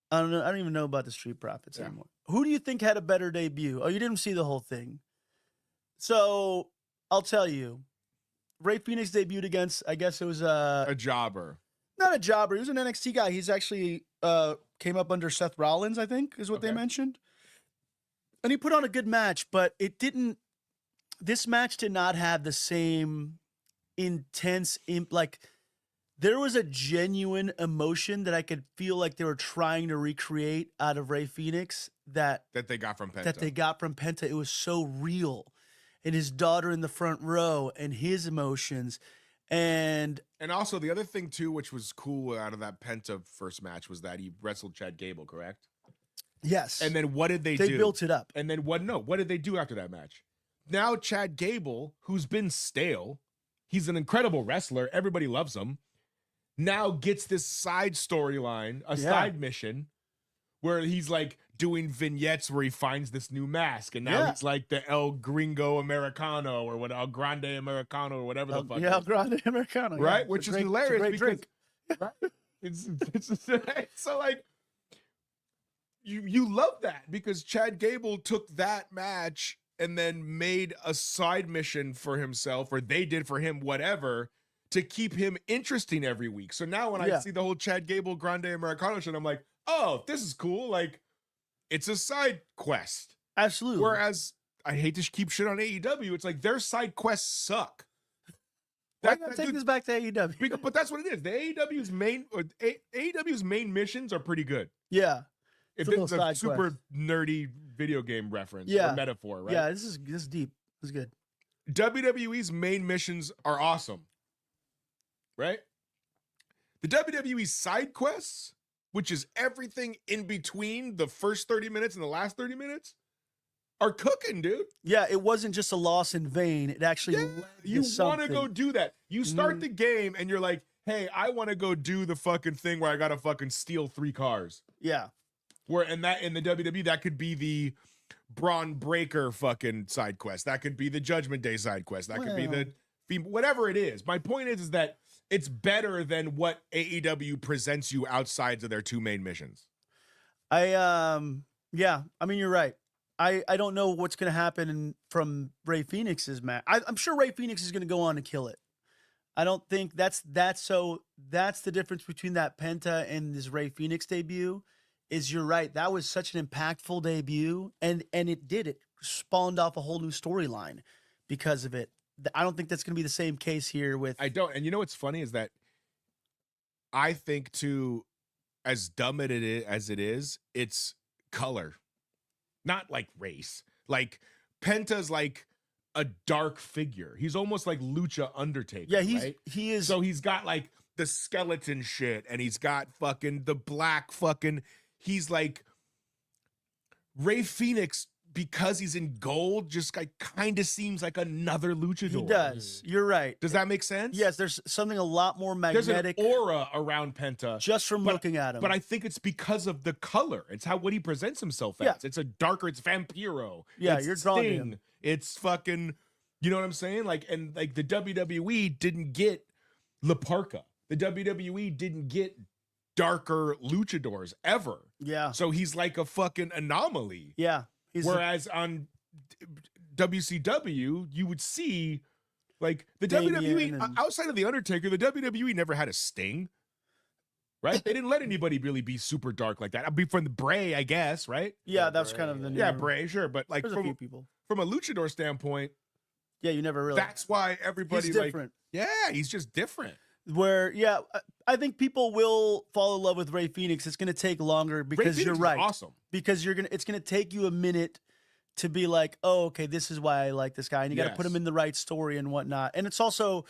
I don't know. I don't even know about the Street Profits Yeah. anymore. Who do you think had a better debut? Oh, you didn't see the whole thing. So I'll tell you. Ray Phoenix debuted against, I guess it was A jobber. not a jobber. He was an NXT guy. He's actually came up under Seth Rollins, I think, is what they Okay. mentioned. And he put on a good match, but it didn't. This match did not have the same intense, like there was a genuine emotion that I could feel like they were trying to recreate out of Ray Phoenix that That they got from Penta. they got from Penta. It was so real, and his daughter in the front row, and his emotions, and And also the other thing too, which was cool out of that Penta first match, was that he wrestled Chad Gable, correct? yes, And then what did they they do? built it up. And then what? No, what did they do after that match? Now Chad Gable, who's been stale, he's an incredible wrestler. Everybody loves him. Now gets this side storyline, a Yeah. side mission, where he's like doing vignettes where he finds this new mask, and now Yeah. he's like the El Gringo Americano or what, El Grande Americano or whatever the fuck. Yeah, it is. Grande Americano, yeah. Right? It's a Which is great- it's a hilarious great because drink. it's so like you love that because Chad Gable took that match and then made a side mission for himself, or they did for him, whatever, to keep him interesting every week. So now when I Yeah. see the whole Chad Gable Grande Americano shit, I'm like, oh, this is cool. Like, it's a side quest. Absolutely. Whereas I hate to keep shit on AEW. It's like their side quests suck. Why gotta take this back to AEW? But that's what it is. The AEW's main AEW's main missions are pretty good. Yeah. If a little it's a side super quest. nerdy video game reference Yeah. or metaphor, right? Yeah, this is deep. This is good. WWE's main missions are awesome, right? The WWE side quests, which is everything in between the first 30 minutes and the last 30 minutes, are cooking, dude. Yeah, it wasn't just a loss in vain. It actually Yeah, led to you want to something. go do that. You start Mhm. the game and you're like, hey, I want to go do the fucking thing where I got to fucking steal 3 cars. Yeah. Where in the WWE, that could be the Braun Breaker fucking side quest. That could be the Judgment Day side quest. That could be the whatever it is. My point is that it's better than what AEW presents you outside of their 2 main missions. Yeah, I mean, you're right. I don't know what's going to happen from Ray Phoenix's match. I'm sure Ray Phoenix is going to go on and kill it. I don't think that's the difference between that Penta and this Ray Phoenix debut. Is you're right. That was such an impactful debut, and it spawned off a whole new storyline because of it. I don't think that's going to be the same case here with. I don't. And you know what's funny is that I think too, as dumb as it is, it's color, not like race. Like Penta's like a dark figure. He's almost like Lucha Undertaker. Yeah, right? he is. So he's got like the skeleton shit, and he's got fucking the black fucking. He's like Ray Phoenix because he's in gold. Just like kind of seems like another luchador. He does. You're right. Does that make sense? Yes, there's something a lot more There's magnetic an aura around Penta just from looking at him. But I think it's because of the color. It's what he presents himself as. Yeah. It's a darker. It's Vampiro. Yeah, it's you're drawn to Sting. him. It's fucking. You know what I'm saying? Like the WWE didn't get La Parka. The WWE didn't get darker luchadors ever. Yeah. So he's like a fucking anomaly. Yeah. Whereas on WCW, you would see like the Damien WWE and- outside of the Undertaker, the WWE never had a Sting. Right? They didn't let anybody really be super dark like that. I'd be from the Bray, I guess, right? Yeah, that's kind of the new. Yeah, Bray, sure. But like There's a few people. from a luchador standpoint, Yeah, you never really. that's why everybody He's like different. yeah, he's just different. Where I think people will fall in love with Ray Phoenix. It's going to take longer because Ray Phoenix you're is right. awesome. Because it's going to take you a minute to be like, oh, okay, this is why I like this guy, and you got to put him Yes. in the right story and whatnot. And it's also,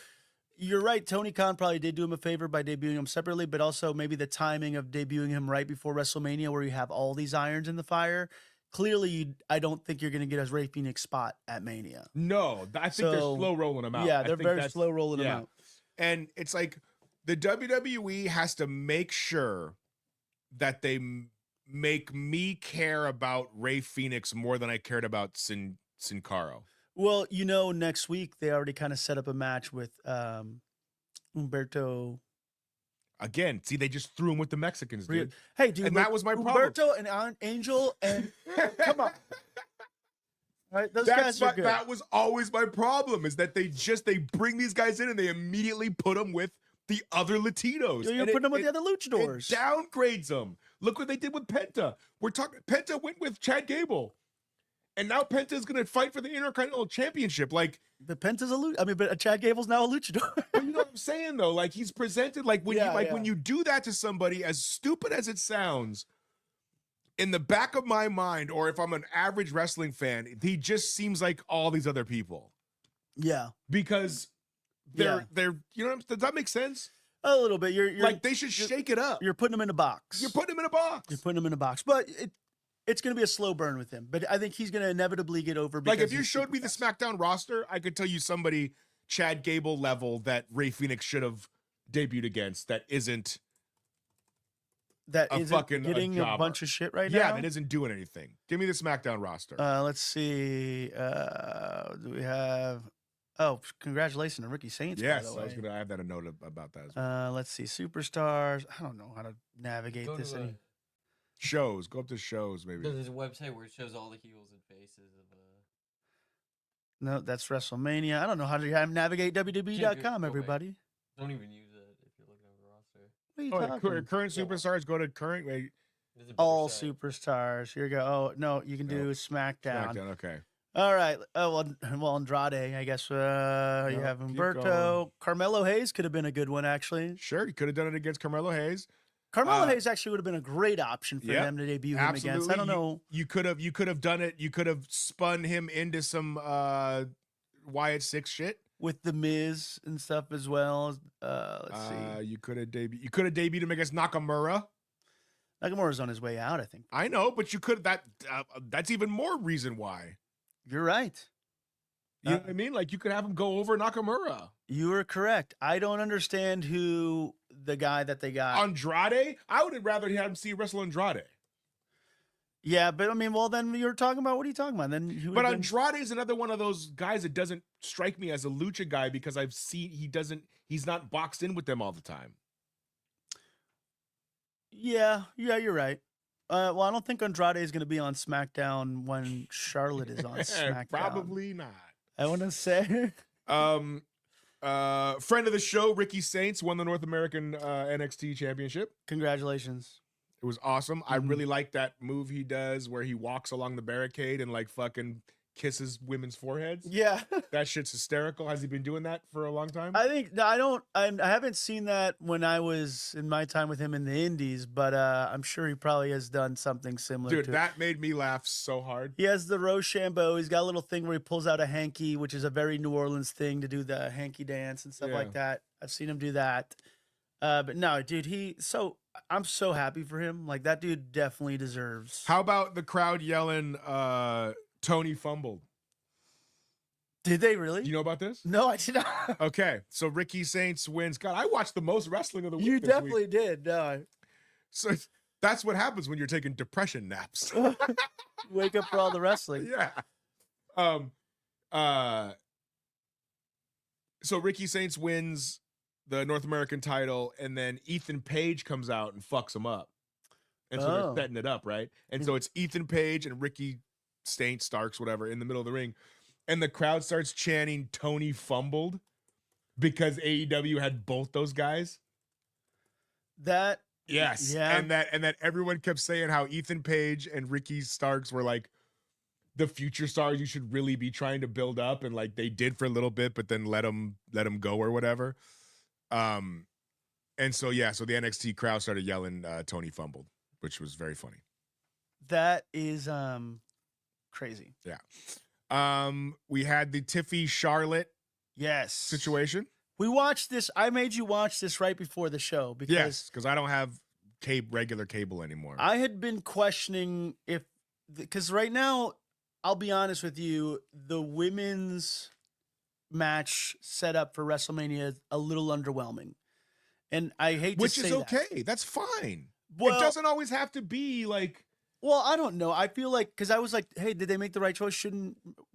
you're right. Tony Khan probably did do him a favor by debuting him separately, but also maybe the timing of debuting him right before WrestleMania, where you have all these irons in the fire. Clearly, I don't think you're going to get a Ray Phoenix spot at Mania. No, I think they're So, slow rolling him out. Yeah, I they're think very that's- slow rolling him yeah. out. And it's like the WWE has to make sure that they make me care about Ray Phoenix more than I cared about Sin Cara. Well, next week they already kind of set up a match with Humberto. Again, see, they just threw him with the Mexicans, dude. Hey, dude, And that was my problem. Humberto and Angel and come on. All right, those guys are good. That was always my problem, is that they bring these guys in and they immediately put them with the other Latinos. You're And putting them with it- the other luchadors. It downgrades them. Look what they did with Penta. Penta went with Chad Gable. And now Penta's going to fight for the Intercontinental Championship. Like, The Penta's but Chad Gable's now a luchador. but you know what I'm saying though? Like, he's presented like when Yeah, when you do that to somebody, as stupid as it sounds, in the back of my mind, or if I'm an average wrestling fan, he just seems like all these other people. Yeah, Because they're does that make sense? a little bit. You're Like, they should shake it up. You're putting him in a box. You're putting him in a box. You're putting him in a box, but it's going to be a slow burn with him. But I think he's going to inevitably get over. Like, Because if you he's showed super me the fast. SmackDown roster, I could tell you somebody Chad Gable level that Ray Phoenix should have debuted against that isn't that a isn't fucking getting a jobber. bunch of shit right yeah, now. that isn't doing anything. Give me the SmackDown roster. Let's see. Do we have? Oh, congratulations to Ricky Saints. yes, by the I way. was gonna. I have that a note about that as well. Let's see. Superstars. I don't know how to navigate Go this. to Shows. Go up to shows, maybe. there's a website where it shows all the heels and faces of No, that's WrestleMania. I don't know how to navigate WWE.com, go everybody. Don't even use it if you're looking at the roster. What are you Oh, talking? current superstars. Go to current. Wait, There's a better All site. superstars. Here you go. Oh, no, you can do Nope. SmackDown. SmackDown. Okay. All right. Oh, well, Andrade, I guess. You have keep Humberto. going. Carmelo Hayes could have been a good one, actually. Sure, he could have done it against Carmelo Hayes. Carmelo Hayes actually would have been a great option for them to debut him against. I don't know. You could have done it. You could have spun him into some Wyatt Six shit With the Miz and stuff as well. Let's see. You could have debuted him against Nakamura. Nakamura's on his way out, I think. I know, but you could that's even more reason why. You're right. You know what I mean? Like you could have him go over Nakamura. You are correct. I don't understand who the guy that they got. Andrade? I would have rather have him see wrestle Andrade. Yeah, but I mean, well, then you're talking about, what are you talking about? Then But Andrade is another one of those guys that doesn't strike me as a lucha guy because I've seen he's not boxed in with them all the time. Yeah, you're right. Well, I don't think Andrade is going to be on SmackDown when Charlotte is on SmackDown. Probably not. I want to say. Friend of the show, Ricky Saints, won the North American NXT Championship. Congratulations. It was awesome. I really like that move he does where he walks along the barricade and like fucking kisses women's foreheads. Yeah. That shit's hysterical. Has he been doing that for a long time? I haven't seen that when I was in my time with him in the Indies, but I'm sure he probably has done something similar. Dude, to that made me laugh so hard. He has the Rochambeau. He's got a little thing where he pulls out a hanky, which is a very New Orleans thing to do the hanky dance and stuff like that. I've seen him do that. But no, dude, I'm so happy for him. Like, that dude definitely deserves. How about the crowd yelling, Tony fumbled? Did they really? Do you know about this? No, I did not. Okay, so Ricky Saints wins. God, I watched the most wrestling of the week. You this definitely week. did. No. So that's what happens when you're taking depression naps. Wake up for all the wrestling. Yeah. So Ricky Saints wins the North American title, and then Ethan Page comes out and fucks him up. And so they're setting it up, right? And so it's Ethan Page and Ricky Saints, Starks, whatever, in the middle of the ring. And the crowd starts chanting Tony fumbled because AEW had both those guys. Yes. Yeah. And that everyone kept saying how Ethan Page and Ricky Starks were like the future stars you should really be trying to build up, and like they did for a little bit, but then let them go or whatever. And so the NXT crowd started yelling Tony fumbled, which was very funny. That is crazy. Yeah. We had the Tiffy Charlotte situation. We watched this. I made you watch this right before the show because I don't have regular cable anymore. I had been questioning because right now, I'll be honest with you, the women's match set up for WrestleMania is a little underwhelming. And I hate to say that. Which is okay. That's fine. Well, it doesn't always have to be like... Well, I don't know. I feel like, because I was like, hey, did they make the right choice?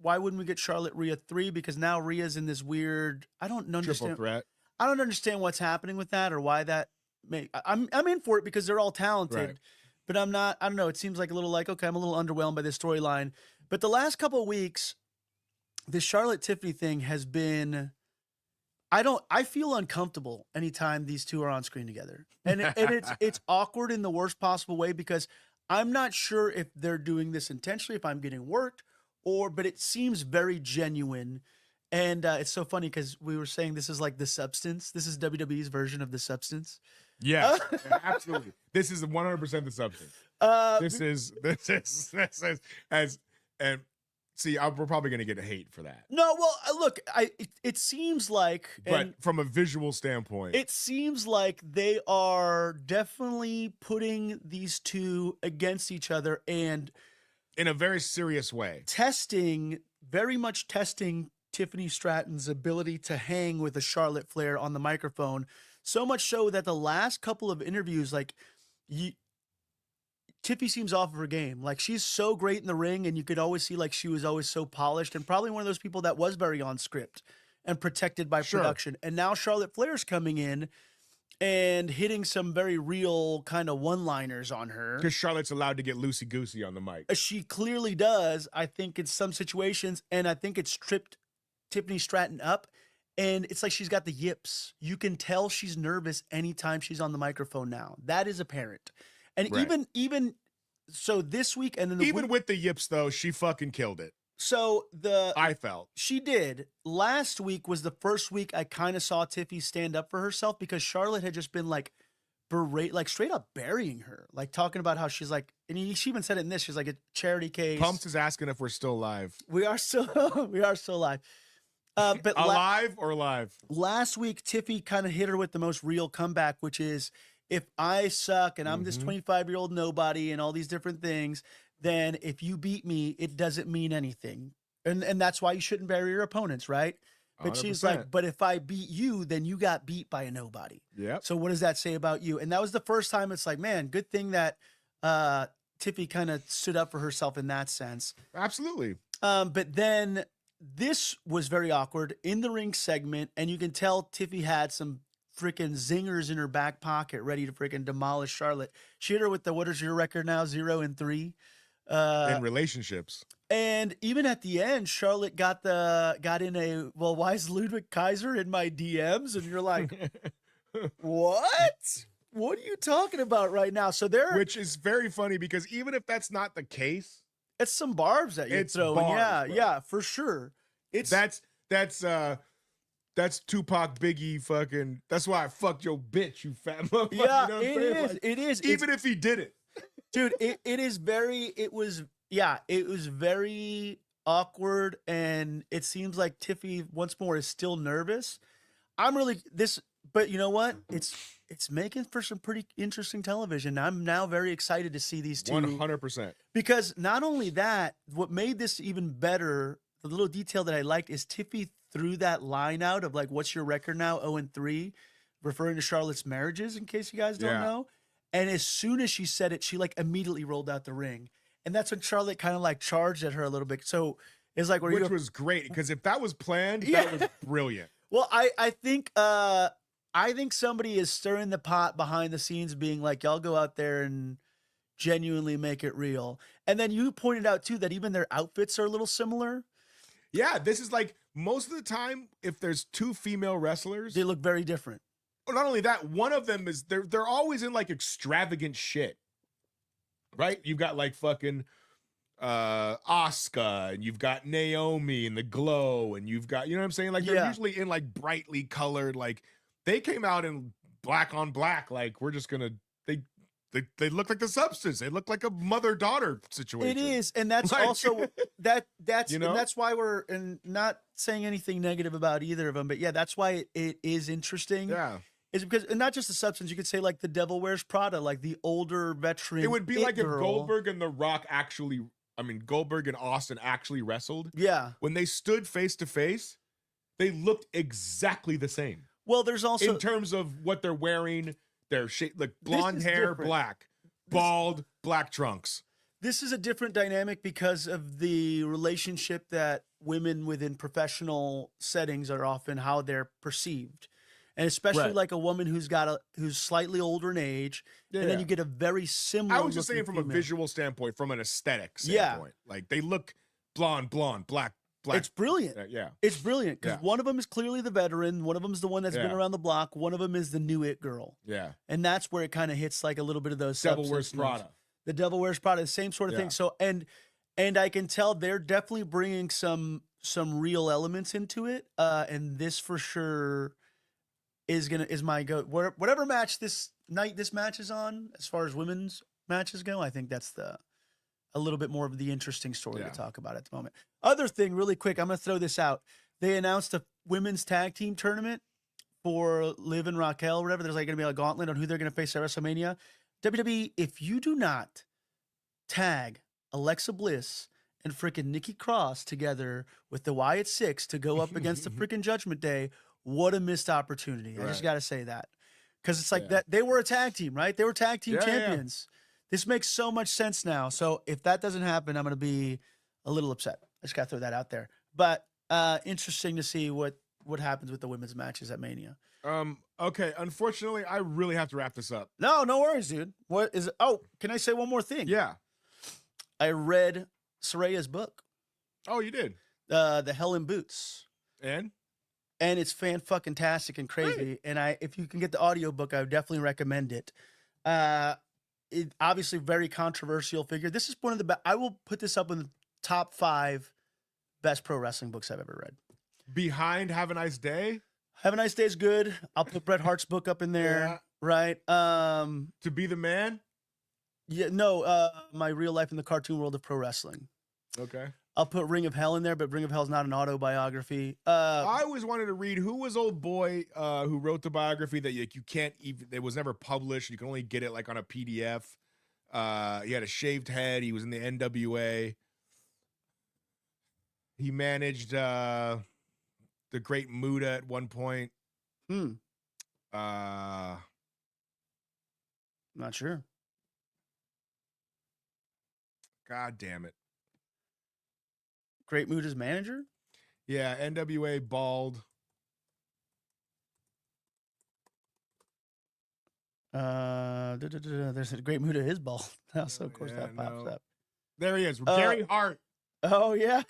Why wouldn't we get Charlotte Rhea 3? Because now Rhea's in this weird, I don't understand. Triple threat. I don't understand what's happening with that or why that I'm in for it because they're all talented, right. But I'm not, I don't know. It seems like a little like, okay, I'm a little underwhelmed by this storyline. But the last couple of weeks, this Charlotte Tiffany thing has been, I feel uncomfortable anytime these two are on screen together. And it's awkward in the worst possible way because I'm not sure if they're doing this intentionally, if I'm getting worked, but it seems very genuine. And it's so funny because we were saying this is like The Substance. This is WWE's version of The Substance. Yes, absolutely. This is 100% The Substance. This is and see, we're probably going to get hate for that. No, well, look, it seems like, but from a visual standpoint, it seems like they are definitely putting these two against each other and in a very serious way, very much testing Tiffany Stratton's ability to hang with a Charlotte Flair on the microphone. So much so that the last couple of interviews, like, Tiffy seems off of her game. Like, she's so great in the ring, and you could always see, like, she was always so polished and probably one of those people that was very on script and protected by production. And now Charlotte Flair's coming in and hitting some very real kind of one-liners on her. Because Charlotte's allowed to get loosey-goosey on the mic. She clearly does, I think, in some situations, and I think it's tripped Tiffany Stratton up. And it's like she's got the yips. You can tell she's nervous anytime she's on the microphone now. That is apparent. And right. even so this week and then with the yips though, she fucking killed it. So I felt she did. Last week was the first week I kind of saw Tiffy stand up for herself because Charlotte had just been like berate, like straight up burying her, like talking about how she's like, and she even said it in this. She's like a charity case. Pumps is asking if we're still live. We are still alive. But Alive or live? last week, Tiffy kind of hit her with the most real comeback, which is if I suck and I'm this 25-year-old nobody and all these different things, then if you beat me, it doesn't mean anything. And that's why you shouldn't bury your opponents, right? But she's 100%. like, but if I beat you, then you got beat by a nobody. Yep. So what does that say about you? And that was the first time it's like, man, good thing that Tiffy kind of stood up for herself in that sense. Absolutely. But then this was very awkward in the ring segment, and you can tell Tiffy had some freaking zingers in her back pocket ready to freaking demolish Charlotte. She hit her with the, what is your record now? 0-3. In relationships. And even at the end, Charlotte got in a, well, why is Ludwig Kaiser in my DMs? And you're like, what? What are you talking about right now? So Which is very funny because even if that's not the case, it's some barbs that you're It's throwing. barbs, bro. Yeah, for sure. It's that's Tupac Biggie fucking. That's why I fucked your bitch, you fat motherfucker. yeah, you know what I'm it saying? is. Like, It is. even if he did it. Dude, it was very awkward, and it seems like Tiffy once more is still nervous. But you know what? It's making for some pretty interesting television. I'm now very excited to see these two 100%. because not only that, what made this even better, the little detail that I liked is Tiffy threw that line out of like, "What's your record now? 0-3," referring to Charlotte's marriages. In case you guys don't Yeah. know. And as soon as she said it, she like immediately rolled out the ring. And that's when Charlotte kind of like charged at her a little bit. So it's like, Which was great because if that was planned, Yeah. that was brilliant. well, I think somebody is stirring the pot behind the scenes, being like, y'all go out there and genuinely make it real. And then you pointed out too that even their outfits are a little similar. Yeah, this is like most of the time, if there's two female wrestlers, They look very different. not only that, one of them is they're always in like extravagant shit. Right? You've got like fucking Asuka, and you've got Naomi in the glow, and you've got, you know what I'm saying? Like they're Yeah. usually in like brightly colored, like they came out in black on black, like we're just gonna they look like the Substance. They look like a mother-daughter situation. It is, and that's Like- also that's You know? and that's why we're and not saying anything negative about either of them, but yeah, that's why it is interesting. Yeah. Is because, and not just the Substance, you could say like the Devil Wears Prada, like the older veteran. It would be it like if girl. Goldberg and The Rock Goldberg and Austin actually wrestled. Yeah. When they stood face to face, they looked exactly the same. Well, there's also In terms of what they're wearing, their shape, like blonde is hair, different. black, bald, black trunks. this is a different dynamic because of the relationship that women within professional settings are often how they're perceived. And especially Right. like a woman who's slightly older in age, and then Yeah. you get a very similar. I was just saying looking from a female. visual standpoint, from an aesthetic Yeah. standpoint. Like they look blonde, black. It's brilliant. Yeah. It's brilliant because Yeah. one of them is clearly the veteran, one of them is the one that's been Yeah. around the block, one of them is the new it girl, Yeah. and that's where it kind of hits like a little bit of those. Devil Wears Substance notes. Prada. The Devil Wears Prada, the same sort of Yeah. thing. So and I can tell they're definitely bringing some real elements into it, and this for sure is my go. Whatever match this match is on, as far as women's matches go, I think that's a little bit more of the interesting story Yeah. to talk about at the moment. Other thing, really quick, I'm gonna throw this out. They announced a women's tag team tournament for Liv and Raquel, whatever. There's like gonna be a gauntlet on who they're gonna face at WrestleMania. WWE, if you do not tag Alexa Bliss and freaking Nikki Cross together with the Wyatt Six to go up against the freaking Judgment Day, what a missed opportunity. I just Right. got to say that. Because it's like Yeah. that they were a tag team, right? They were tag team Yeah, yeah. champions. This makes so much sense now. So if that doesn't happen, I'm going to be a little upset. I just got to throw that out there. But interesting to see what happens with the women's matches at Mania. Okay. Unfortunately, I really have to wrap this up. No worries, dude. What is it? Oh, can I say one more thing? Yeah. I read Soraya's book, Oh, you did. The Hell in Boots. And And it's fan-fucking-tastic and crazy. And if you can get the audiobook, I would definitely recommend it. It obviously very controversial figure. This is one of the best. I will put this up in the top 5 best pro wrestling books I've ever read. behind Have a Nice Day. Have a Nice Day is good. I'll put Bret Hart's book up in there. right? To be the man? Yeah, no, my real life in the cartoon world of pro wrestling. Okay. I'll put Ring of Hell in there, but Ring of Hell's not an autobiography. I always wanted to read who was old boy who wrote the biography that you can't even, it was never published. You can only get it like on a PDF. He had a shaved head. He was in the NWA. He managed the Great Muta at one point. Not sure. God damn it. Great Muta's manager? Yeah, NWA bald. There's a Great Muta is bald. So of course that pops up. There he is. Gary Hart. Oh yeah.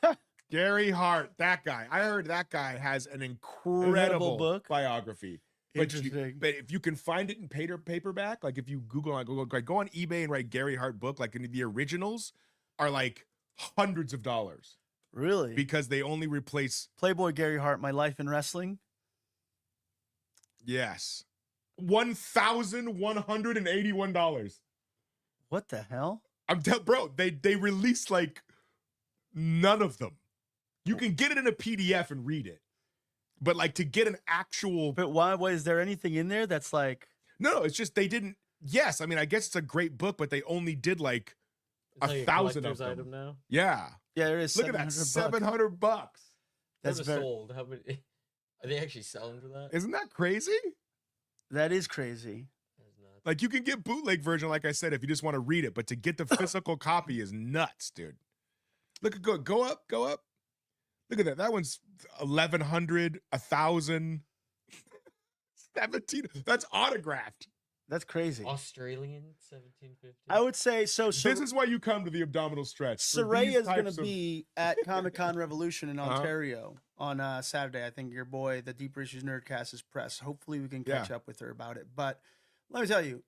Gary Hart. That guy. I heard that guy has an incredible book. Biography. Interesting. But if you can find it in paperback, like if you Google, like go on eBay and write Gary Hart book, like the originals are like hundreds of dollars. Really? Because they only replace Playboy Gary Hart, My Life in Wrestling. Yes. $1,181. What the hell? Bro, they released like none of them. You can get it in a PDF and read it. But like to get an actual But why is there anything in there that's like No, it's just they didn't. Yes, I mean I guess it's a great book, but they only did like It's like 1,000 of collector's them. item now. Yeah. Yeah, there is. Look at that, $700. That's very sold. How many are they actually selling for that? Isn't that crazy? That is crazy. That's nuts. Like you can get bootleg version, like I said, if you just want to read it, but to get the physical copy is nuts, dude. Look at go up. Look at that. That one's 1,100, 1,000, 17. That's autographed. That's crazy. Australian 1750. I would say so. This is why you come to the abdominal stretch. Soraya is going to be at Comic-Con Revolution in Ontario on Saturday. I think your boy, the Deeper Issues Nerdcast, is press. Hopefully we can catch up with her about it. But let me tell you,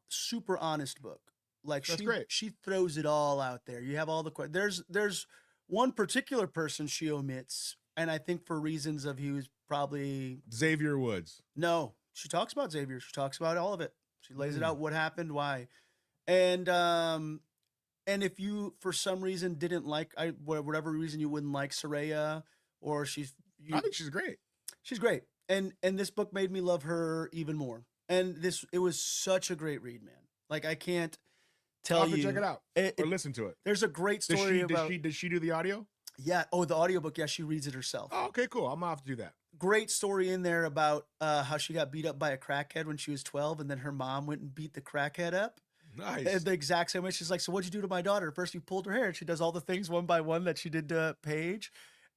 super honest book. Like That's great. She throws it all out there. You have all the questions. There's one particular person she omits, and I think for reasons of he was probably Xavier Woods. No, she talks about Xavier. She talks about all of it. She lays it out, what happened, why, and if you for some reason didn't like, whatever reason you wouldn't like Soraya, or I think she's great. She's great, and this book made me love her even more. And it was such a great read, man. Like I can't tell you. Check it out or listen to it. There's a great story about. Did she do the audio? Yeah. Oh, the audiobook. Yeah, she reads it herself. Oh, okay, cool. I'm gonna have to do that. Great story in there about how she got beat up by a crackhead when she was 12, and then her mom went and beat the crackhead up. Nice. And the exact same way. She's like, so what'd you do to my daughter? First you pulled her hair, and she does all the things one by one that she did to Paige.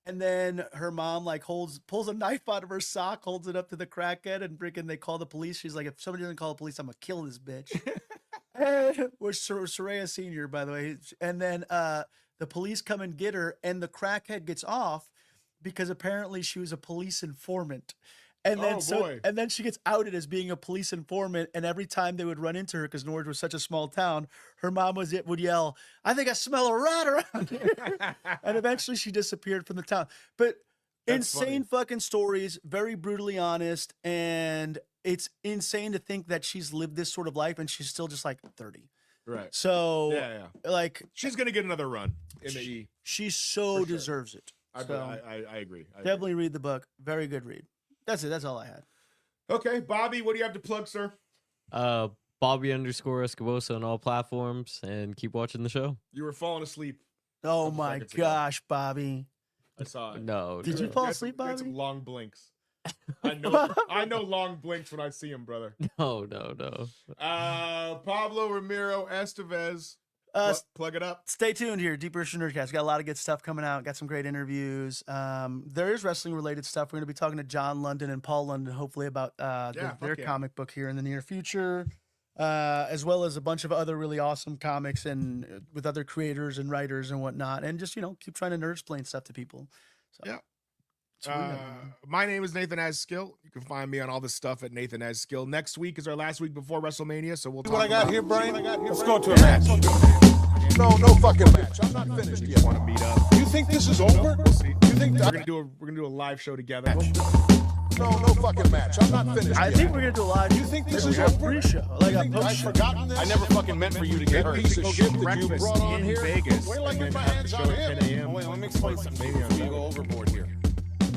And then her mom like pulls a knife out of her sock, holds it up to the crackhead, and they call the police. She's like, if somebody doesn't call the police, I'm gonna kill this bitch. Which Soraya Senior, by the way. And then the police come and get her, and the crackhead gets off because apparently she was a police informant. And then and then she gets outed as being a police informant. And every time they would run into her, because Norwich was such a small town, her mom would yell, "I think I smell a rat around here." And eventually she disappeared from the town. But That's insane fucking stories, very brutally honest, and it's insane to think that she's lived this sort of life and she's still just like 30. Right. So like she's gonna get another run in the E. She so deserves it. I agree. Definitely read the book. Very good read. That's it. That's all I had. Okay, Bobby, what do you have to plug, sir? Bobby_Escobosa on all platforms, and keep watching the show. You were falling asleep. Oh my gosh, Bobby. I saw it. No. Did you fall asleep, You had Bobby? some long blinks. I know long blinks when I see him, brother. No. Pablo Ramiro Estevez. Plug it up. Stay tuned here. Deeper Issue Nerdcast. Got a lot of good stuff coming out. Got some great interviews. There is wrestling related stuff. We're going to be talking to John London and Paul London, hopefully about their comic book here in the near future, as well as a bunch of other really awesome comics and with other creators and writers and whatnot. And just, keep trying to nerd-explain stuff to people. So, yeah. My name is Nathan As Skill. You can find me on all this stuff at Nathan As Skill. Next week is our last week before WrestleMania, so we'll talk What I got about here, Brian? Let's go to a match. No fucking match. I'm not finished yet. Want to meet up? You think this is over? We'll see. You think We're gonna do a live show together. no fucking match. I'm not finished I yet. think we're gonna do a live. You think this is a over? pre-show, like You a think I've post show. forgotten this? I never fucking meant for you to get hurt. piece of Go shit get that you breakfast brought on in here. Vegas. Wait till I and get then my have hands the on show at him. 10 a.m. Wait, let me explain something to you before you go overboard here.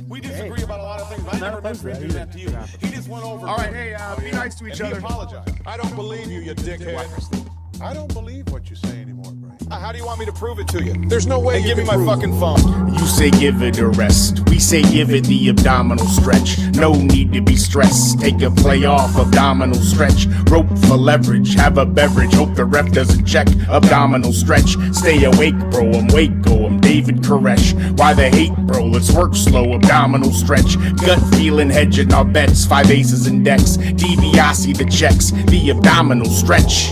We disagree Hey. about a lot of things. I Not never meant for him to do that to you. He just went overboard. All right, hey, be nice to each and he other. apologized. I don't believe you, you dickhead. I don't believe what you say anymore, Brian. How do you want me to prove it to you? There's no way And you give me can my prove it. fucking phone. You say give it a rest. We say give it the abdominal stretch. No need to be stressed. Take a play off, abdominal stretch. Rope for leverage. Have a beverage. Hope the ref doesn't check. Abdominal stretch. Stay awake, bro. I'm Waco. I'm David Koresh. Why the hate, bro? Let's work slow. Abdominal stretch. Gut feeling, hedging our bets. 5 aces and decks. DiBiase the checks. The abdominal stretch.